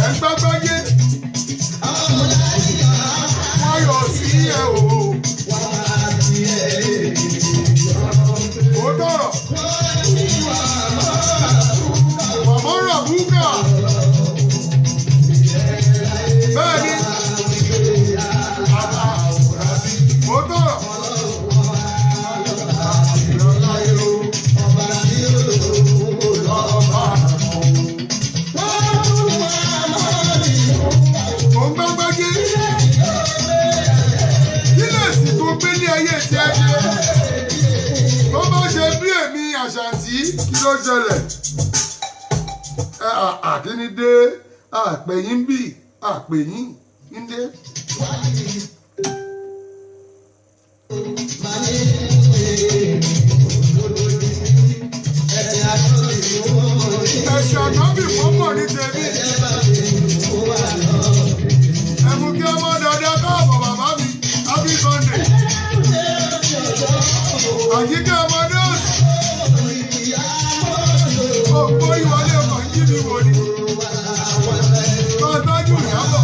Ẹ ń gbágbájé. Wọ́n yọ̀ sí ẹ o. Ó tọ̀rọ̀. Màmá Ràbúkà. Bẹ́ẹ̀ ni. Ó tọ̀rọ̀. Ó ń gbágbájé. Kí lè sì tó gbé ní ayé tí ẹ ṣe? Tó bá ṣe bí èmi Àṣàntí kí ló ṣẹlẹ̀? Àkínídé àpèyìn bí àpèyìn nídé. Ẹ̀sìn ànábì pọ́pọ̀ ní tèmi. Ẹ̀mú kí ọmọ dọ̀dọ̀ káàbọ̀ bàbá mi, Happy Sunday. Àyíká ọmọdé òsì. Òpó ìwọlé ọkọ̀ ń jí mi wò ni. Máa tọ́jú ìyàbọ̀.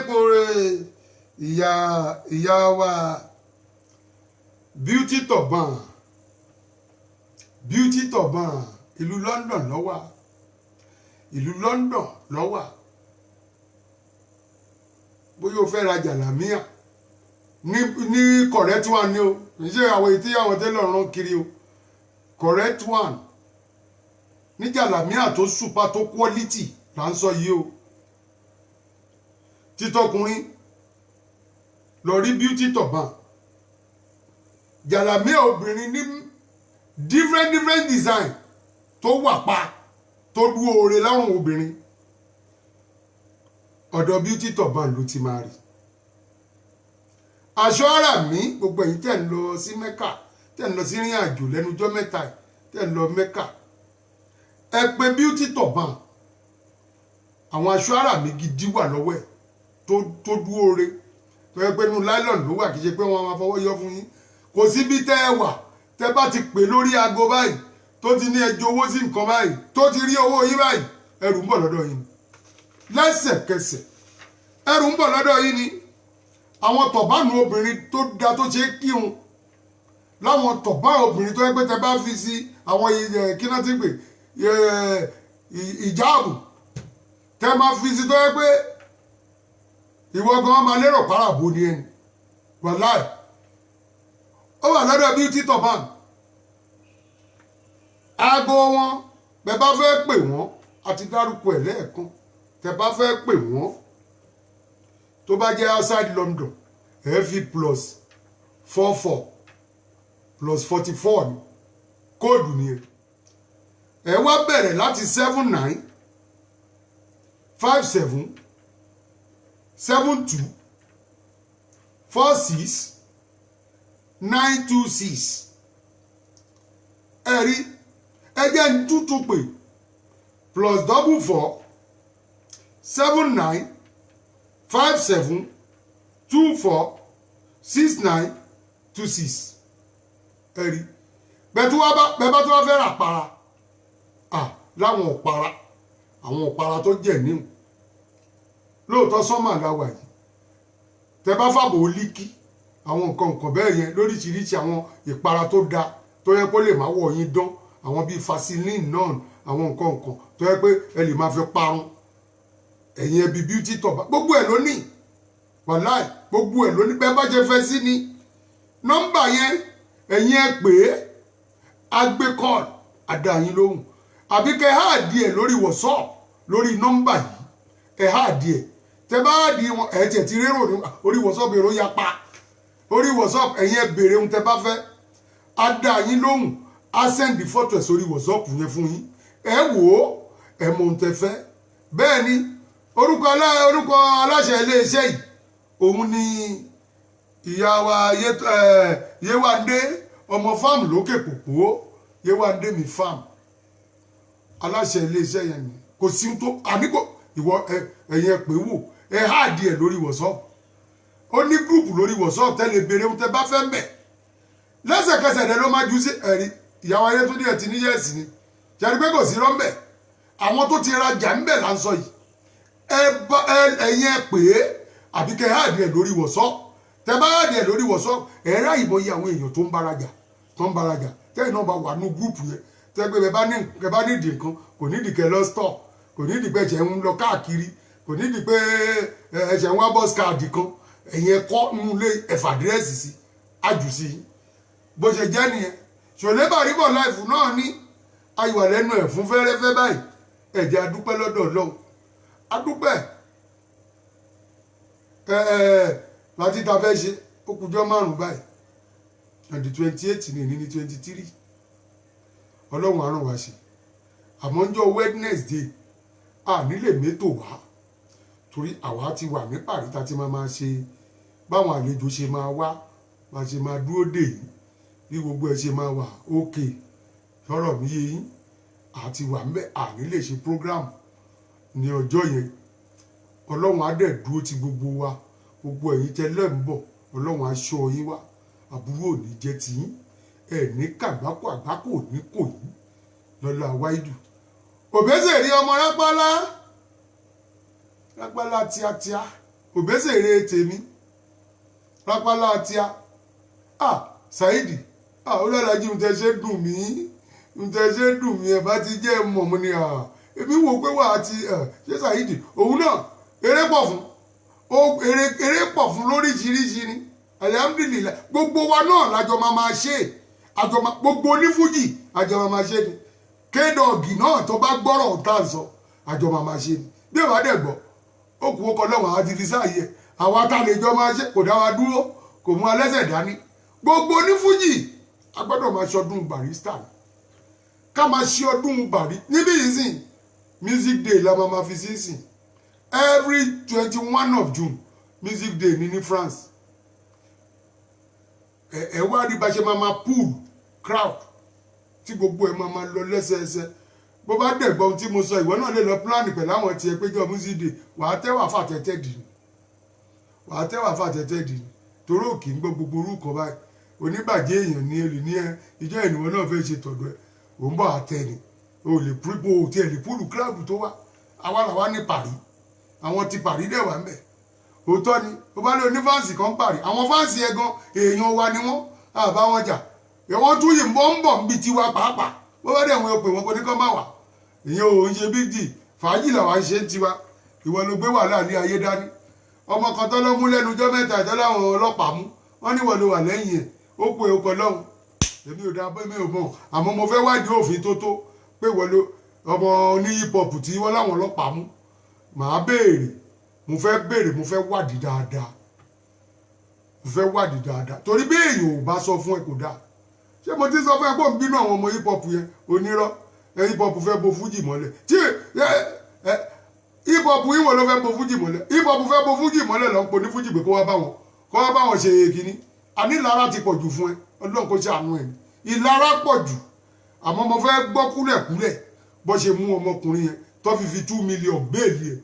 kore ìyá wa Beauty Turban ìlú London ló wà bóyá o fẹ́ ra jàlámíà ní correct one ni o ṣe àwọn ètí àwọn tẹ́lọ̀ rán kiri o correct one ní jàlámíà tó super tó quality là ń sọ yìí o títọkùnrin lọ rí Beauty Turban jàlámíà obìnrin ní different design tó wà pa tó dúró ore lọ́rùn obìnrin ọ̀dọ̀ Beauty Turban ló ti máa rí aṣọ ara mi gbogbo ẹ̀yin tẹ́ ń lọ sí Mẹ́kà tẹ́ ń lọ sí ìrìn àjò lẹ́nujọ́ mẹ́ta tẹ́ ń lọ Mẹ́kà ẹ pè Beauty Turban àwọn aṣọ ara mi gidi wà lọ́wọ́ ẹ̀ tó dúró re tó yẹ pé inú nylon ló wà kì í ṣe pé wọ́n máa fọwọ́ yọ fún yín kò síbi tẹ́ ẹ wà tẹ́ bá ti pè lórí aago báyìí tó ti ní ẹjọ́ owó sí nǹkan báyìí tó ti rí owó yín báyìí ẹrù ń bọ̀ lọ́dọ̀ yín lẹ́sẹ̀kẹsẹ̀ ẹrù ń bọ̀ lọ́dọ̀ yín ni àwọn tọ̀bánu obìnrin tó da tó ṣe é kírun láwọn tọ̀bá obìnrin tó yẹ pé tẹ́ bá fi sí àwọn kíná tí pè ìjáàbù tẹ́ máa fi sí tó yẹ pé ìwọ gan máa lérò páràbò ni ẹni wàláì ó wà lọ́dọ̀ Beauty Turban aago wọn bẹ́ẹ̀ bá fẹ́ pè wọ́n àti dárúkọ ẹ̀ lẹ́ẹ̀kan tẹ́ bá fẹ́ pè wọ́n tó bá jẹ́ outside London ẹ fi +44 +44 ni kóòdù nìyẹn ẹ wá bẹ̀rẹ̀ láti 79 57 72 46 926 ẹ̀rí ẹjẹ́ ń tútù pé +44 79 57 24 69 26 ẹ̀rí bẹ́ẹ̀ bá tó wá fẹ́ rà para láwọn ọ̀para àwọn ọ̀para tó jẹ̀ níhùn lóòótọ́ sọ́mà láwà yìí tẹ́ bá fàbò líkì àwọn nǹkan bẹ́ẹ̀ yẹn lóríṣiríṣi àwọn ìpara tó da tó yẹ kó lè má wọ̀ yín dán àwọn bíi Vaseline náà àwọn nǹkan tó yẹ pé ẹ lè máa fi parun ẹ̀yin ẹbí Beauty Turban gbogbo ẹ̀ ló ní wàláì gbogbo ẹ̀ ló ní bẹ́ẹ̀ bá jẹ́ fẹ́ sí ni nọ́mbà yẹn ẹ̀yin ẹ pè é agbékọ́ọ̀lù àdáyín lóhùn àbí kẹ́ háàdì ẹ̀ lórí WhatsApp lórí nọ́mbà yìí ẹ̀ háàdì ẹ̀ tẹ́ bá háàdì wọn ẹ̀ tiẹ̀ ti rérò ní orí WhatsApp èrò yapa orí WhatsApp ẹ̀yin ẹ béèrè ohun tẹ́ bá fẹ́ àdáyín lóhùn á sẹ́ndì fọ́tò ẹ̀ sórí WhatsApp yẹn fún yín ẹ wò ó ẹ mọ ohun tẹ́ fẹ́ bẹ́ẹ̀ ni orúkọ aláṣẹ iléeṣẹ́ yìí òun ni ìyá wa Yéwándé ọmọ fáàmù lókè pòpò Yéwándé mi fáàmù aláṣẹ iléeṣẹ́ yẹn ni kò sí tó àníkò ìwọ ẹ̀yin ẹ pè wò ẹ háàdì ẹ̀ lórí WhatsApp ó ní gúrùpù lórí WhatsApp tẹ́lẹ̀ béèrè ohun tẹ́ bá fẹ́ mẹ́ lẹ́sẹ̀kẹsẹ̀ rẹ ló máa ju sí ẹ̀rí ìyàwó Ayétúndé ẹ̀ ti ní yẹ́ẹ̀sì ni jẹ́rí pé kò sí rọ́mbẹ̀ àwọn tó ti rajà ń bẹ̀ là ń sọ yìí ẹ̀yin ẹ pè é àbí kẹ́ háàdì ẹ̀ lórí WhatsApp tẹ́ bá háàdì ẹ̀ lórí WhatsApp ẹ̀ rá ìmọ̀ye àwọn èèyàn tó ń barajà tẹ́yìn náà bá wà ní gúrùpù yẹn tẹ́ pé bẹ́ẹ̀ bá nídìí nǹkan kò nídìí kẹ́ lọ stọ̀ kò nídìí pé ẹ̀ṣẹ̀ ń lọ káàkiri kò nídìí pé ẹ̀ṣẹ̀ ń wá bọ́ọ̀sì káàdì kan ẹ̀yin ẹ̀kọ́ nínú ilé ẹ̀fà dírẹ́sì sí àjù sí i bó ṣe jẹ́ nìyẹn Ṣòlé Bàríbọ̀ láìfù náà ní ayùwà lẹ́nu ẹ̀ fún fẹ́rẹ́fẹ́ báyìí ẹ̀jẹ̀ adúpẹ́ lọ́dọ̀ Ọlọ́run adúpẹ́ láti ta fẹ́ ṣe ó kùjọ́ márùn-ún báyìí and the 28 ní 23 Ọlọ́run á ràn wá ṣe àmọ́ ńjọ́ Wednesday a nílè mẹ́tò wá torí àwa ti wà ní Paris tá ti máa ṣe báwọn àlejò ṣe máa wá máa ṣe máa dúró dè yìí bí gbogbo ẹ ṣe máa wà ókè sọ̀rọ̀ mi yé yín àti wà ńbẹ̀ a nílè ṣe program ní ọjọ́ yẹn Ọlọ́run á dẹ̀ dúró ti gbogbo wa gbogbo ẹ̀yin tẹ́lẹ̀ ń bọ̀ Ọlọ́run á ṣọ́ yín wá àbúrò ò ní jẹ́ tiyín ẹ̀ ní kàgbákò àgbákò ò ní kò yín lọ́la wáìdù Òbésèré ọmọ rápálá tíátíá òbésèré tèmi rápálá tíá Saidi olùdájí ń tẹ́ dùn mí ẹ̀ bá ti jẹ́ mọ̀ mo ní èmi wò pé wà á ti ṣe Saidi òun náà eré pọ̀ fún lóríṣiríṣi ni alihamdulilayi gbogbo wa náà lájọ máa ṣe gbogbo onífújì àjọ máa ṣe ni kédọ̀gì náà tó bá gbọ́rọ̀ ọ̀tá sọ àjọ máa ṣe ni bí ẹ bá dẹ̀ gbọ́ ó kú ọkọ̀ lọ́wọ́ àti fi sáàyè àwa tá lè jọ máa ṣe kò dá wa dúró kò mú alẹ́sẹ̀ dání gbogbo onífújì a gbọ́dọ̀ máa ṣọdún Barrister ká máa ṣe ọdún Barry níbí yìí sìn music day la máa fi sínsìn every 21 of June music day ní France ẹ wá rí bá ṣe máa pool crowd tí gbogbo ẹ máa lọ lẹ́sẹẹsẹ bó bá dẹ̀gbọ́n tí mo sọ ìwọ náà lè lọ plan pẹ̀lú àwọn tiẹ̀ péjọ music day wàá tẹ́wà fàtẹ́tẹ́ dì ní torí òkè ń gbọ́ gbogbo orúkọ báyìí oníbàjẹ́ èèyàn ní olè ní ìjọ ìnìwọ̀n náà fẹ́ ṣe tọ̀dọ̀ ẹ̀ ò ń bọ̀ àtẹni o lè púpọ̀ o tiẹ̀ lè púlù kíláàbù tó wà àwa làwa ní Paris àwọn ti Paris dẹ̀ wà mẹ́ òótọ́ ni ó bá lé onífáǹsì kan Paris àwọn fáǹsì ẹ̀ gan èèyàn wa ni wọ́n àbá wọn jà ẹ̀wọ̀n tún yìí ń bọ̀ níbi tiwa pàápàá bó bá dẹ̀ wọn pè wọ́n kò ní kọ́ má wà ìyẹn ò ń ṣe big deal fàájì làwa ń ṣe ń tiwa ìwọ ló gbé wàhálà ní ayé dání ọmọ kan tó lọ mú lẹ́nu ọjọ́ mẹ́ta ìtọ́ láwọn ọlọ́pàá mú wọ́n ní wọ́n ló wà lẹ́yìn ẹ̀ ó pe ọkọ̀ lọ́hùn èmi ò dá mi ò mọ̀ àmọ́ mo fẹ́ wádìí òfin tó pé wọ́n ló ọmọ ní hip hop tí wọ́n láwọn ọlọ́pàá mú màá béèrè mo fẹ́ wádìí dáadáa torí bí èèyàn ò bá sọ fún ẹ kò dáa ṣé mo ti sọ fún ẹ pé òun bínú àwọn ọmọ hip hop yẹn onírọ́ hip hop fẹ́ bo fújì mọ́lẹ̀ tí hip hop yìí wọ́n ló fẹ́ bo fújì mọ́lẹ̀ hip hop fẹ́ bo fújì mọ́lẹ̀ lọ́n pò ní fújì pé kó wá bá wọn ṣe kínní àní ìlara ti pọ̀ jù fún ẹ ọlọ́run kó ṣàánú ẹ ìlara pọ̀ jù àmọ́ mo fẹ́ gbọ́ kúlẹ̀kúlẹ̀ bó ṣe mú ọmọkùnrin yẹn tó fi 2 million béèlì ẹ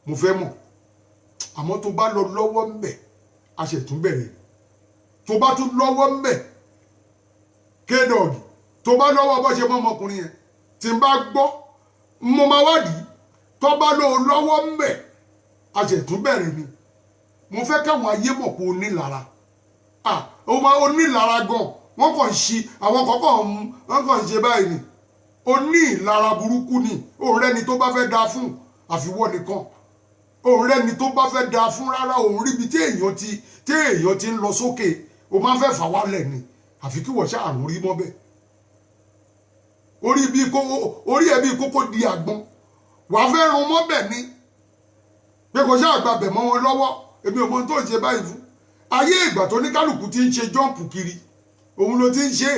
mo fẹ́ mọ̀ àmọ́ tó bá lọ lọ́wọ́ ń bẹ̀ a ṣe tún bẹ̀rẹ̀ tó bá tún lọ́wọ́ ń bẹ̀ kédọ̀gì tó bá lọ́wọ́ bó ṣe mọ́ ọmọkùnrin yẹn tí n bá gbọ́ mo máa wádìí tó bá lọ lọ́wọ́ ń bẹ̀ a ṣe tún bẹ̀rẹ̀ ni mo fẹ́ káwọn ayé mọ̀ pé o nílara o máa o nílara gan wọ́n kàn ṣe àwọn kọ̀ọ̀kan wọ́n kàn ṣe báyìí ni o ní ìlara burúkú ni òun rẹ́ni tó bá fẹ́ dáa fún àfiwọ́ nìkan òun rẹ́ni tó bá fẹ́ dáa fún rárá òun ríbi tí èèyàn ti ń lọ sókè o máa ń fẹ́ fà wálẹ̀ ni àfi kí wọ́n ṣàrùn rí mọ́ bẹ́ẹ̀ orí ẹ̀ bí kókó di àgbọn wàá fẹ́ rún mọ́ bẹ́ẹ̀ ni pé kò ṣáà gbàbẹ̀ mọ́ wọn lọ́wọ́ èmi ò mọ tó ń ṣe báyìí fún ayé ìgbà tó ní kálukú ti ń ṣe jọ́ǹpù kiri òun ló ti ń ṣe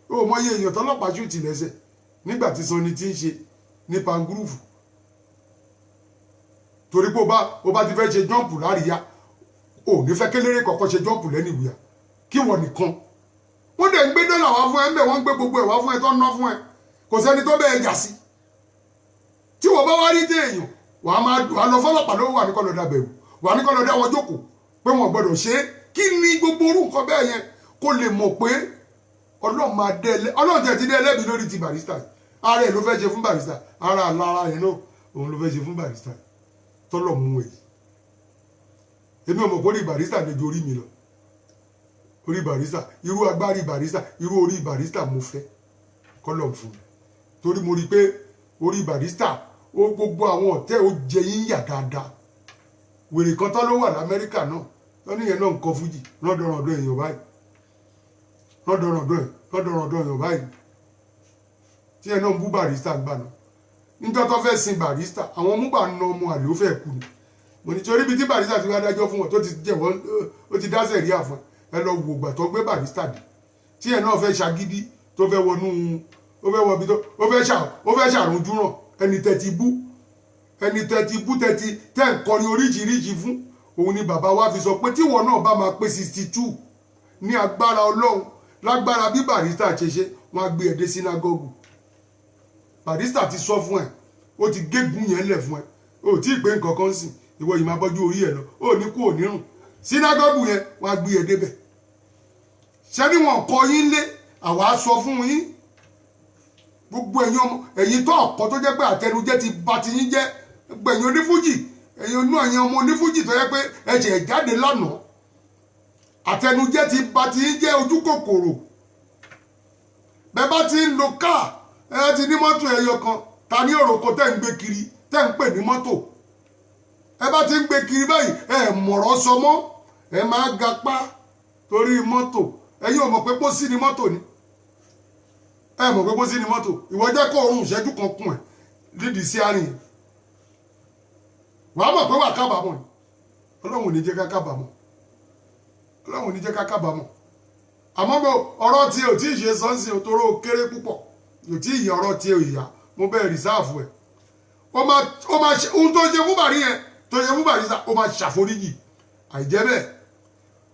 ó mọ iye èèyàn tọ́lọ́pàá ṣùtì lẹ́sẹ̀ nígbà tí Sanni ti ń ṣe ní pangúrúfù torí pé ó bá ti fẹ́ ṣe jọ́ǹpù láríyá ò ní fẹ́ kéléré kọ̀ọ̀kan ṣe jọ́ǹpù lẹ́nu ìwúyà kí wọ́n nìkan wọ́n dẹ̀ ń gbé dọ́là wá fún ẹ ń bẹ̀ wọ́n ń gbé gbogbo ẹ̀ wá fún ẹ tó ń ná fún ẹ kò sẹ́ni tó bẹ́ẹ̀ jà sí tí wọ́n bá wá rí dé èèyàn wàá lọ fọlọ́pàá ló wà ní kọ́ lọ́dà bẹ̀rù wà ní kọ́ lọ́dà wọn jókòó pé wọ́n gbọ́dọ̀ ṣe é kí ni gbogbo orú nǹkan bẹ́ẹ̀ yẹn kó lè mọ̀ pé ọlọ́run tẹ̀ ti dé ẹlẹ́bi lórí ti Barrister ara ẹ̀ ló fẹ́ ṣe fún Barrister ara àlára ẹ̀ náà òun ló fẹ́ ṣe fún Barrister tọ́lọ̀ mú ẹ̀ èmi ò mọ̀ pé orí Barrister lè ju orí mi lọ orí Barrister irú agbárí Barrister irú orí Barrister mo fẹ́ kọ́lọ̀ fún mi torí mo rí i pé orí Barrister ó gbogbo àwọn ọ̀tẹ́ ó jẹ yín yà dáadáa wèrè kan tán ló wà l'Amẹ́ríkà náà lọ́nà yẹn náà ń kọ fújì lọ́dọ̀ọ̀dọ̀ èèyàn báyìí lọ́dọ̀ọ̀dọ̀ èèyàn báyìí tí ẹ náà ń bú Barrister gbà náà níjọ́ tó fẹ́ sin Barrister àwọn múgbà na ọmọ àlè ó fẹ́ kú ni mo ní torí ibi tí Barrister ti wá dájọ́ fún wọn tó ti jẹ̀wọ́ ó ti dá sẹ̀ríà fún ẹ lọ wò gbà tó gbé Barrister dé tí ẹ náà fẹ́ ṣagídí tó fẹ́ wọnú ó fẹ́ wọ ibi tó ó fẹ́ ṣàrùnjú náà ẹni tẹ́tí bú tẹ́ ń kọrin oríṣiríṣi fún òun ni bàbá wa fi sọ pé tíwọ náà bá máa pé 62 ní agbára Ọlọ́run lágbára bí Barrister ṣe ṣe wọn á gbé ẹ dé sínágọ́gù Barrister ti sọ fún ẹ ó ti gégùn yẹn lẹ̀ fún ẹ ó tí ì pé nǹkan kan sìn ìwọ yìí máa bọ́jú orí ẹ lọ ó ní kú ònírùn sínágọ́gù yẹn wọn á gbé ẹ débẹ̀ ṣé ni wọn kọ yín lé àwa sọ fún yín gbogbo ẹ̀yin tó ọ̀pọ̀ tó jẹ́ pé àtẹnujẹ́ ti bà ti yín jẹ́ gbẹ̀yìn onífújì ẹ̀yin onú ẹ̀yin ọmọ onífújì tó yẹ pé ẹ̀jẹ̀ jáde lánàá àtẹnujẹ ti ba ti ń jẹ́ ojú kòkòrò bẹ́ẹ̀ bá ti ń lo káà ẹ ti ní mọ́tò ẹyọ kan ta ní òròkò tẹ́ ń gbé kiri tẹ́ ń pè ní mọ́tò ẹ bá ti ń gbé kiri báyìí ẹ mọ̀rọ̀ sọ mọ́ ẹ máa gapá torí mọ́tò ẹ̀yin ò mọ̀ pé pósí ni mọ́tò ni ẹ mọ̀ pé pósí ni mọ́tò ìwọ jẹ́ kó oorun ìṣẹ́jú kan kún ẹ̀ lídìí sí àárín yẹn wàá mọ̀ pé wà kábàámọ̀ ni ọlọ́run ò ní jẹ́ ká kábàámọ̀ ọlọ́run ò ní jẹ́ ká kábàámọ̀ àmọ́ bó ọ̀rọ̀ tí ò tí ì ṣe sọ́nsì òtòrò kéré púpọ̀ ò tí ì yẹ ọ̀rọ̀ tí ò yá mo bẹ́ẹ̀ rìsáàfù ẹ̀ ó máa ṣe ohun tó ṣe fún bàrí yẹn tó ṣe fún bàrí sá ó máa ṣàforíjì àìjẹ́ bẹ́ẹ̀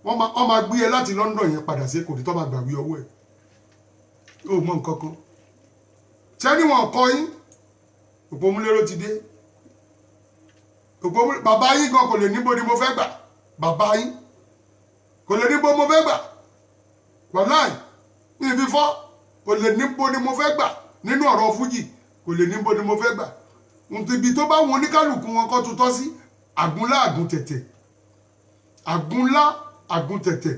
wọ́n máa gbé ẹ láti London yẹn padà sí Èkó tó máa gbàgbé ọwọ́ ẹ̀ ó mọ nǹkan kan sẹ́ni wọn kọ yín Òpómúléró ti dé bàbá yín gan kò lè níbo ni mo fẹ́ gbà bàbá yín kò lè níbo mo fẹ́ gbà wàláì ní ibi fọ́ kò lè níbo ni mo fẹ́ gbà nínú ọ̀rọ̀ fújì kò lè níbo ni mo fẹ́ gbà ibi tó bá wọn oníkálùkù wọn kọ́ tutọ́ sí àgúnlá àgùntẹ̀tẹ̀ àgúnlá àgùntẹ̀tẹ̀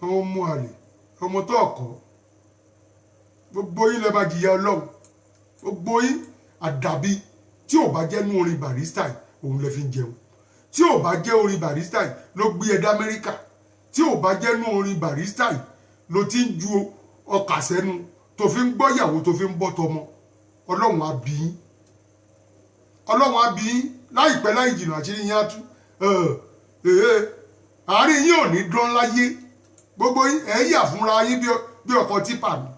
ọmọ àlè ọmọ tó ọkọ̀ gbogbo yín lè máa jìyà Ọlọ́run gbogbo yín àdàbí tí ò bá jẹ́ nú orin Barrister òun lè fi ń jẹun tí ò bá jẹ́ orin Barrister ló gbé ẹ dá Amẹ́ríkà tí ò bá jẹ́ nú orin Barrister ló ti ń ju ọkà sẹ́nu tó fi ń gbọ́ ìyàwó tó fi ń bọ́ tọmọ Ọlọ́run á bí yín Ọlọ́run á bí yín láìpẹ́ láì jìnnà àṣírí yín á tú àárín yín ò ní dán láyé gbogbo yín ẹ̀ yà fúnra yín bí ọkọ̀ típà ni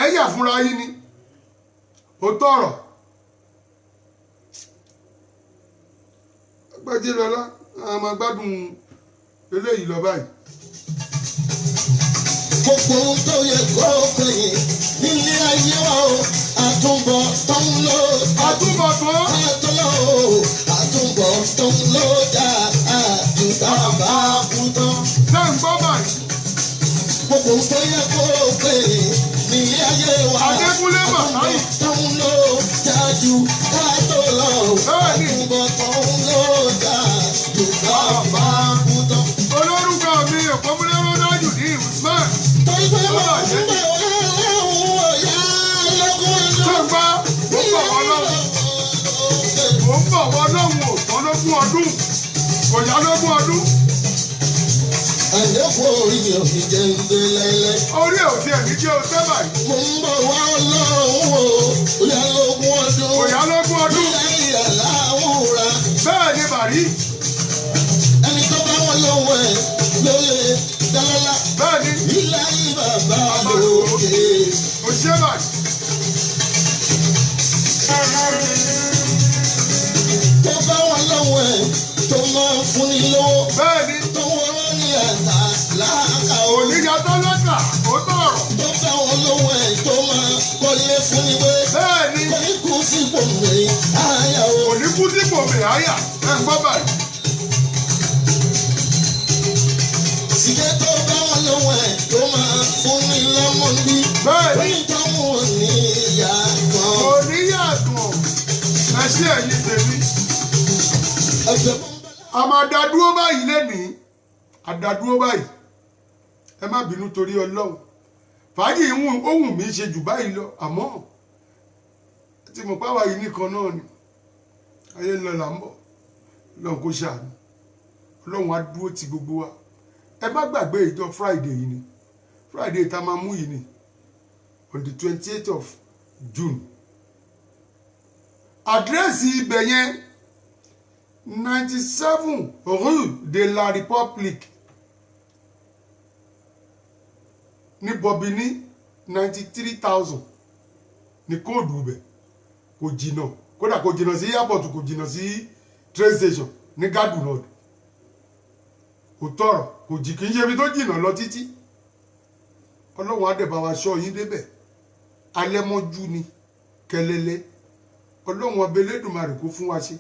ẹ̀ yà fúnra yín ni ó tọrọ gbájí lọlá a máa gbádùn eléyìí lọ báyìí. gbogbo ohun tó yẹ kó péye nílé ayé wa o àtúbọ̀ tó ń lò àtúbọ̀ tó àtúlọ̀ o àtúbọ̀ tó ń lò dá àdúgbò bá kú tán. ṣé ń gbọ́ báyìí. gbogbo ohun tó yẹ kó péye nílé ayé wa Adékúnlé Bàtáì tó ń lò dájú ká tó lọ àtúbọ̀ tó ń lò dá àdúgbò bá kú tán. olórúkọ mi Òpómúléró dájú ní Usman. torí pé wọ́n ń bẹ̀ wọ́n ọ̀yá lọ́gùn ṣé ń gbọ́ mo ń bọ̀ wọ́n lọ́hùn ò tán lógún ọdún kò yá lógún ọdún. àlékún orí mi ò fi jẹ́ ń gbé láíláí. orí ẹ̀ ò tiẹ̀ ní jẹ́ o tẹ́ báyìí. mo ń bọ̀ wá ọlọ́run o ìyá lógún ọdún. kò yá lógún ọdún. ilẹ̀ ìyá láwùrà. bẹ́ẹ̀ ni bàrí. ẹni tó bá wọn lọ́wọ́ ẹ̀ lóye dálálá. bẹ́ẹ̀ ni. ilẹ̀ ìbàbá lókè. kò ṣe báyìí. tó bá wọn lọ́wọ́ ẹ̀ tó máa fún ni lówó. bẹ́ẹ̀ ni. tó wọ́n ní ẹ̀ta láàkà o. oníyà tálákà ó tọ̀rọ̀. tó bá wọn lọ́wọ́ ẹ̀ tó máa kọ́lé fún ni wé. bẹ́ẹ̀ ni. kò ní kú sí pòmìnir àyà o. kò ní kú sí pòmì àyà ẹ̀ ń gbọ́ báyìí. Sìkẹ́ tó bá wọn lọ́wọ́ ẹ̀ tó máa fún ni lọ́mọ bí. bẹ́ẹ̀ ni. Onítọ̀hún ò ní ìyá kan. kò níyàtọ̀ ẹ ṣe ẹ̀yìn tèmi. Ẹgbẹ́ a máa dá dúró báyìí lénìí a dá dúró báyìí ẹ má bínú torí Ọlọ́run fàájì ohun mi ṣe jù báyìí lọ àmọ́ tí mo pàwọ́ yìí nìkan náà ni ayé ń lọ là ń bọ̀ Ọlọ́run kò ṣàánú Ọlọ́run á dúró ti gbogbo wa ẹ má gbàgbé ìjọ Friday yìí ni Friday tá a máa mú yìí ni on the 28th of June àdírẹ́sì ibẹ̀ yẹn 97 rue de la République ní Bobigny 93,000 ní kóòdù ibẹ̀ kò jìnnà kódà kò jìnnà sí airport kò jìnnà sí train station ní Gadu Road kò tọrọ kò jì kì í ṣe ibi tó jìnnà lọ títí Ọlọ́run á dẹ̀ bá wa ṣọ́ yín débẹ̀ alẹ́ mọ́jú ni kẹlẹ́lẹ́ Ọlọ́run ọbẹ̀ Elédùmarè kó fún wa ṣe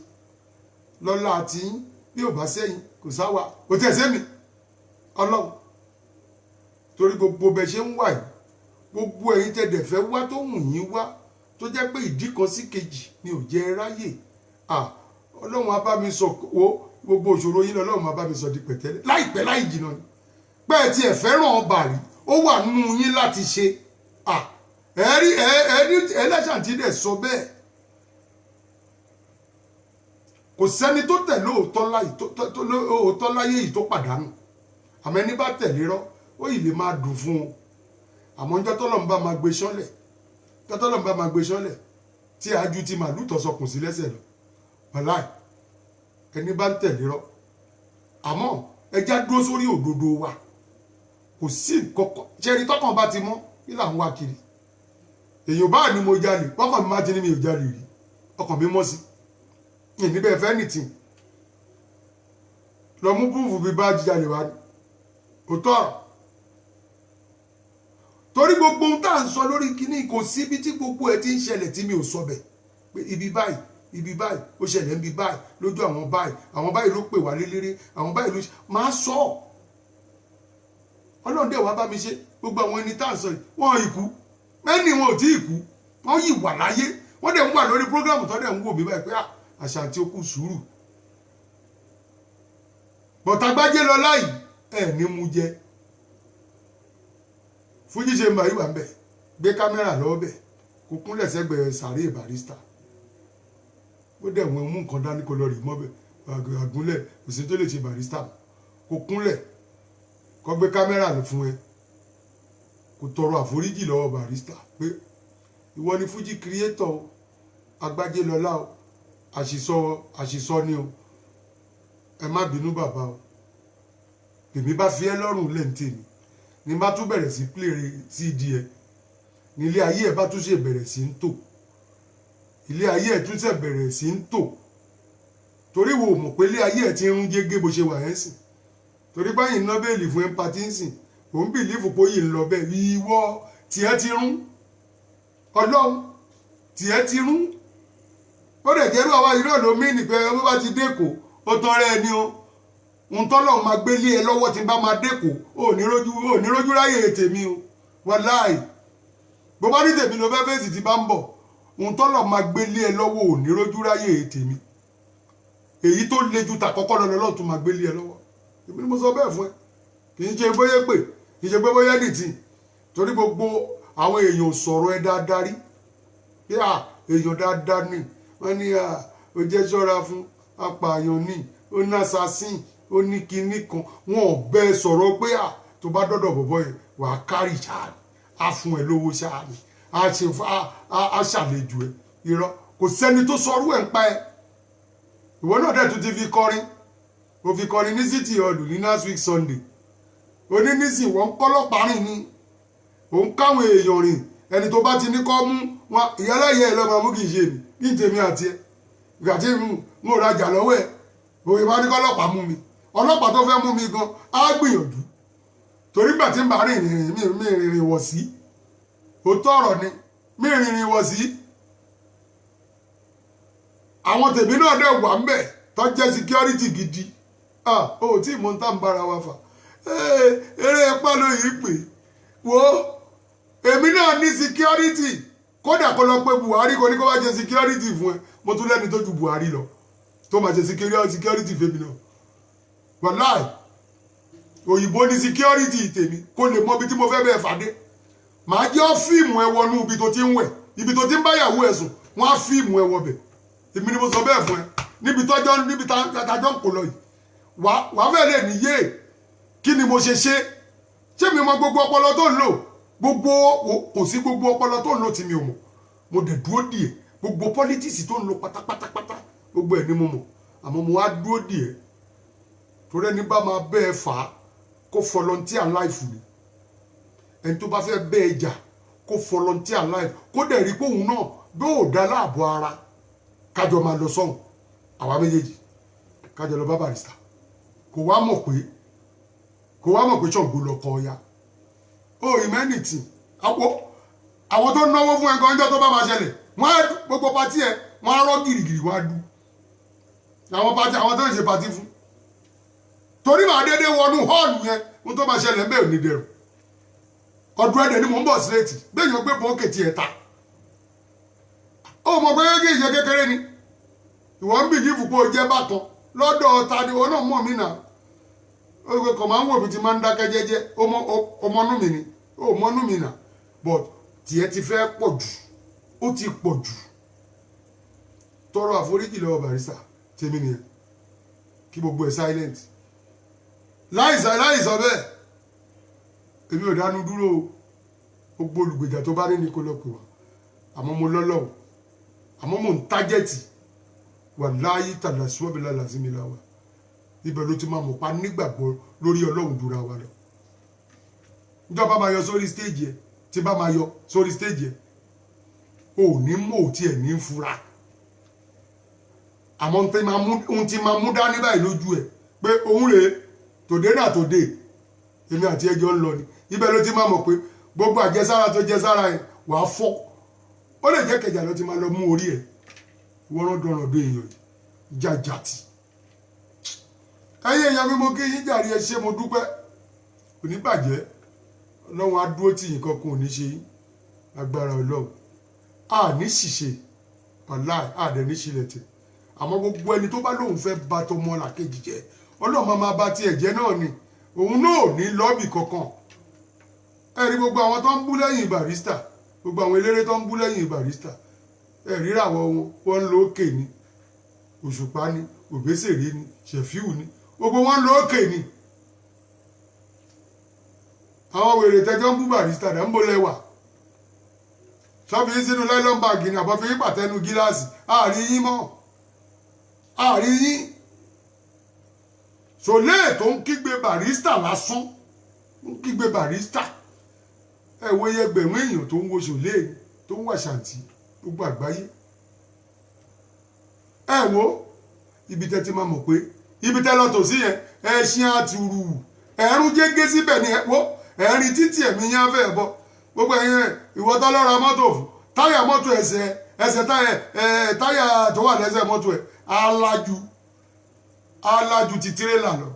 lọ́lá àti yín bí ò bá sẹ́yìn kò sáwà kò tẹ̀ sẹ́mi Ọlọ́run torí gbogbo bẹ ṣe ń wà yìí gbogbo ẹ̀yin tẹ̀dẹ̀ fẹ́ wá tó wù yín wá tó jẹ́ pé ìdí kan sí kejì ni ò jẹ́ ráyè ọlọ́run á bá mi sọ gbogbo òṣòro yín lọ́lọ́run á bá mi sọ di pẹ̀tẹ́lẹ̀ láìpẹ́ láì jìnnà ni pé tí ẹ fẹ́ràn ọba rí ó wà nínú yín láti ṣe ẹ̀rí ẹlẹ́sàntì dẹ̀ sọ bẹ́ẹ̀ kò sẹ́ni tó tẹ̀lé òótọ́ láyé yìí tó pàdánù àmọ́ ẹni bá tẹ̀lé rọ́ ó yìí lè máa dùn fún un àmọ́ ọjọ́ tọ́lọ́run bá máa gbé sánlẹ̀ tí ajú ti màlúù tọ́sọkùn sí lẹ́sẹ̀ lọ wàláì ẹni bá ń tẹ̀lé rọ́ àmọ́ ẹja dúró sórí òdodo wa kò sí kọ̀kọ̀ ṣẹ́ni tọ́kàn bá ti mọ́ kí là ń wá kiri èèyàn bá ní mo jalè ọkàn mi má ti ní mi ò jalè rí ọkàn mi mọ́ sí níbẹ̀ fẹ́ nìtì lọ mú púùfù bí bá jíjalè wá ní òótọ́ ọ̀rọ̀ torí gbogbo ohun tá à ń sọ lórí kíní kò sí ibi tí gbogbo ẹ ti ń ṣẹlẹ̀ tí mi ò sọ bẹ̀ pé ibi báyìí ó ṣẹlẹ̀ ń bi báyìí lójú àwọn báyìí ló pè wá lélẹ́rẹ́ àwọn báyìí ló máa sọ ọlọ́run dẹ̀ wá bá mi ṣe gbogbo àwọn ẹni tá à ń sọ yìí wọ́n ìkú mẹ́ni wọn ò tí ì kú wọ́n yìí wà láyé wọ́n dẹ̀ ń wà lórí prógrámù tó dẹ̀ ń wò mí báyìí pé Àṣàntí ó kù sùúrù bọ̀tàgbájé lọ láì ẹ̀ ní mú jẹ Fújì ṣe ń bá ìwà ń bẹ̀ gbé kámẹ́rà lọ́wọ́ bẹ̀ kó kúnlẹ̀ sẹ́gbẹ̀ẹ́ sàárè Barrister ó dẹ̀ wọ́n mú nǹkan dání kó lọ rí mọ́bẹ̀ àgúnlẹ̀ kò sí tó lè ṣe Barrister kó kúnlẹ̀ kó gbé kámẹ́rà lọ fún ẹ kó tọrọ àforíjì lọ́wọ́ Barrister pé ìwọ ni Fújì creator Agbájé lọ́lá o àṣìsọ ni o ẹ má bínú bàbá o èmi bá fi ẹ́ lọ́rùn lẹ́ǹtẹ̀ mi ní bá tún bẹ̀rẹ̀ sí play CD ẹ nílé ayé ẹ bá tún ṣe bẹ̀rẹ̀ sí ń tò ilé ayé ẹ tún ṣe bẹ̀rẹ̀ sí ń tò torí wo mọ̀ pé ilé ayé ẹ ti ń jégé bó ṣe wà ẹ́ sìn torí báyìí ná bẹ́ẹ̀lì fún empathy ń sìn òun bìlífù pé yìí ń lọ bẹ́ẹ̀ ìwọ tiẹ̀ ti rún ọlọ́run tiẹ̀ ti rún ó dẹ̀ jẹ́rú àwa irú ọ̀nà mí nìpẹ́ bó bá ti dẹ́kọ̀ ó tán rẹ̀ ni o ń tọ́lọ̀ máa gbé lé ẹ lọ́wọ́ tí n bá máa dẹ́kọ̀ ó ní rójú ráyè tèmi o wàláì bó bá ní tèmi ló fẹ́ fèsì tí bá ń bọ̀ ń tọ́lọ̀ máa gbé lé ẹ lọ́wọ́ ò ní rójú ráyè tèmi èyí tó le ju tàkọ́kọ́ lọ lọ́lọ́ tó máa gbé lé ẹ lọ́wọ́ èmi ni mo sọ bẹ́ẹ̀ fún ẹ kì í ṣe bóyá pè kì í ṣe pé bóyá nìtì torí gbogbo àwọn èèyàn sọ̀rọ̀ ẹ dáadáa rí bí èèyàn dáadáa ni wọ́n ní ó jẹ́ ṣọ́ra fún apààyàn ní ó ní assassin ó ní kinní kan wọn ò bẹ́ẹ̀ sọ̀rọ̀ pé tó bá dọ́dọ̀ bọ̀bọ̀ yẹn wàá kárì ṣáà á fún ẹ lówó ṣáà ni á ṣàlejò ẹ irọ́ kò sẹ́ni tó sọrú ẹ̀ ń pa ẹ ìwọ náà dẹ̀ tún ti fi kọrin ó fi kọrin ní city hall ní last week Sunday onínísìn wọ́n ń kọ́lọ́pàá rìn ní òun káwọn èèyàn rìn ẹni tó bá ti ní kọ́ mú wọn ìyálàyẹ ẹ lọ́mọ mú kì í ṣe mi kí n tèmi àti ẹ ìgbà tí mo rajà lọ́wọ́ ẹ òye bá ní kọ́lọ́pàá mú mi ọlọ́pàá tó fẹ́ mú mi gan á gbìyànjú torí gbà tí n bá rìnrìn wọ̀ sí òótọ́ ọ̀rọ̀ ni mi rìnrìn wọ̀ sí àwọn tèmi náà dẹ̀ wà ń bẹ̀ tó jẹ́ security gidi ó tí mo ń tà ń bára wa fà eré ipá ló yìí pè wo èmi náà ní security kódà kó lọ pé Buhari kò ní kó wá jẹ security fún ẹ mo tún lẹ́ni tó ju Buhari lọ tó máa jẹ security fèmí náà wàláì òyìnbó ní security tèmi kó lè mọ ibi tí mo fẹ́ bẹ́ẹ̀ fàdé màá jẹ́ fíìmù ẹ wọnú ibi tó ti ń wẹ̀ ibi tó ti ń báyàwó ẹ̀ sùn wọ́n á fíìmù ẹ wọbẹ̀ èmi ni mo sọ bẹ́ẹ̀ fún ẹ níbi tájọ́ ń kó lọ yìí wàá fẹ́ lè níyé kí ni mo ṣe mi mọ gbogbo ọpọlọ tó ń lò kò sí gbogbo ọpọlọ tó ń lò tí mi ò mọ̀ mo dẹ̀ dúró díẹ̀ gbogbo politics tó ń lò pátápátápátá gbogbo ẹ̀ ni mo mọ̀ àmọ́ mo wá dúró díẹ̀ torí ẹni bá máa bẹ́ẹ̀ fà á kó volunteer life ni ẹni tó bá fẹ́ bẹ́ẹ̀ jà kó volunteer life kó dẹ̀ rí póun náà bí ò dá láàbọ̀ ara kájọ máa lọ sọ́hùn àwa méjèèjì kájọ lọ bá Barrister kò wá mọ̀ pé Ṣàngó lọ kọ ọya ó humanity àwọn tó náwó fún ẹgbẹ́ ọjọ́ tó bá máa ṣẹlẹ̀ wọ́n á gbogbo pátí ẹ̀ wọ́n á rọ́ gìrìgìrì wọ́n á dú àwọn tó ń ṣe pátí fún torí màá dédé wọnú họ́ọ̀lù yẹn wọ́n tó máa ṣẹlẹ̀ bẹ́ẹ̀ ní dẹrù ọdún ẹ̀dẹ̀ ni mò ń bọ̀ síléètì bẹ́ẹ̀ yóò gbé bọ́ọ̀kẹ̀tì ẹ̀ ta ó mọ̀ pé kí ìṣe kékeré ni ìwọ ń bìlífù pé o jẹ́ bákan lọ́dọ̀ ta ni wọn náà mọ̀ mí náà ó kọ̀ máa ń wò mí ti máa ń dákẹ́ jẹ́jẹ́ ọmọnú mi ni ó mọ́nú mi náà but tiẹ̀ ti fẹ́ pọ̀ jù ó ti pọ̀ jù tọrọ àforíjì lọ́wọ́ Barrister tèmi nìyẹn kí gbogbo ẹ̀ silent láìsọ bẹ́ẹ̀ èmi ò dánú dúró gbogbo olùgbèjà tó bá ní ní kó lọ pè wá àmọ́ mo lọ́lọ́wọ́ àmọ́ mo ń tájẹ́tì wà láyé tàdà síwọ́bìlà làzími láwà ibẹ̀ ló ti máa mọ̀ pa nígbàgbọ́ lórí ọlọ́run dúra wa lọ níjọba máa yọ sórí stage yẹ tí bá máa yọ sórí stage yẹ ò ní mọ̀ ò tiẹ̀ ní fura àmọ́ ohun tí máa mú dání báyìí lójú ẹ̀ pé òun rèé tòde náà tòde èmi àti ẹjọ́ ń lọ ni ibẹ̀ ló ti máa mọ̀ pé gbogbo àjẹsára tó jẹsára yẹn wàá fọ́ ó lè jẹ́ kẹjà ló ti máa lọ mú orí ẹ̀ wọ́n dọ̀rọ̀ dé èèyàn jàjàtì ẹ̀yin èèyàn mi mo kí yín jàre ẹ ṣé mo dúpẹ́ kò ní bàjẹ́ ọlọ́run á dúró tì yín kankan ò ní ṣe yín agbára ọlọ́run a ní ṣìṣe wàláì a dẹ̀ ní ṣílẹ̀ tẹ̀ àmọ́ gbogbo ẹni tó bá lóun fẹ́ bà tọmọ làkejì jẹ́ ọlọ́run máa bá tiẹ̀ jẹ́ náà ni òun náà ò ní lọ́ọ̀bì kankan ẹ̀rí gbogbo àwọn tó ń bú lẹ́yìn Barrister gbogbo àwọn eléré tó ń bú lẹ́yìn Barrister ẹ̀ríràwọ̀ wọn ń lo òkè ni Òṣùpá ni Òbésèré ni Ṣẹ̀fíù ni gbogbo wọn ń lo òkè ni àwọn wèrè tẹjọ́ ń bú Barrister dà ń bó lẹ́wà sọ́fi sínú nylon bag ni àbọ̀ fi yín pàtẹ́nu gíláàsì àárín yín mọ́ àárín yín sòlé tó ń kígbe Barrister lásán ń kígbe Barrister ẹ wo iye ẹgbẹ̀rún èèyàn tó ń wo sòlé tó ń wà ṣàǹtì gbogbo àgbáyé ẹ wo ibi tẹ́ ti máa mọ̀ pé ibi tẹ́ lọ tò sí yẹn ẹṣin àtùrù ẹ̀rún jẹ́gẹ́ síbẹ̀ ni ẹ wo ẹ̀rin títí ẹ̀mí yẹn fẹ́ bọ́ gbogbo ẹ̀yìn ìwọ tó lọ ra mọ́tò fún táyà mọ́tò ẹsẹ̀ táyà tó wà lẹ́sẹ̀ mọ́tò ẹ̀ alájú ti tirẹ́là lọ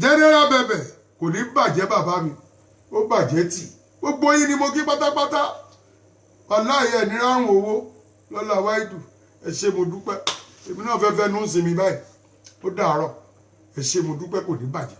general bẹ̀bẹ̀ kò ní bàjẹ́ bàbá mi ó bàjẹ́ tì gbogbo yín ni mo kí pátápátá ọláyẹ ní ráhùn owó lọ́la wáìdù ẹ ṣé mo dúpẹ́ èmi náà fẹ́ẹ́ fẹ́ nú sinmi báyìí ó dàárọ̀ ẹ ṣé mo dúpẹ́ kò ní bàjẹ́.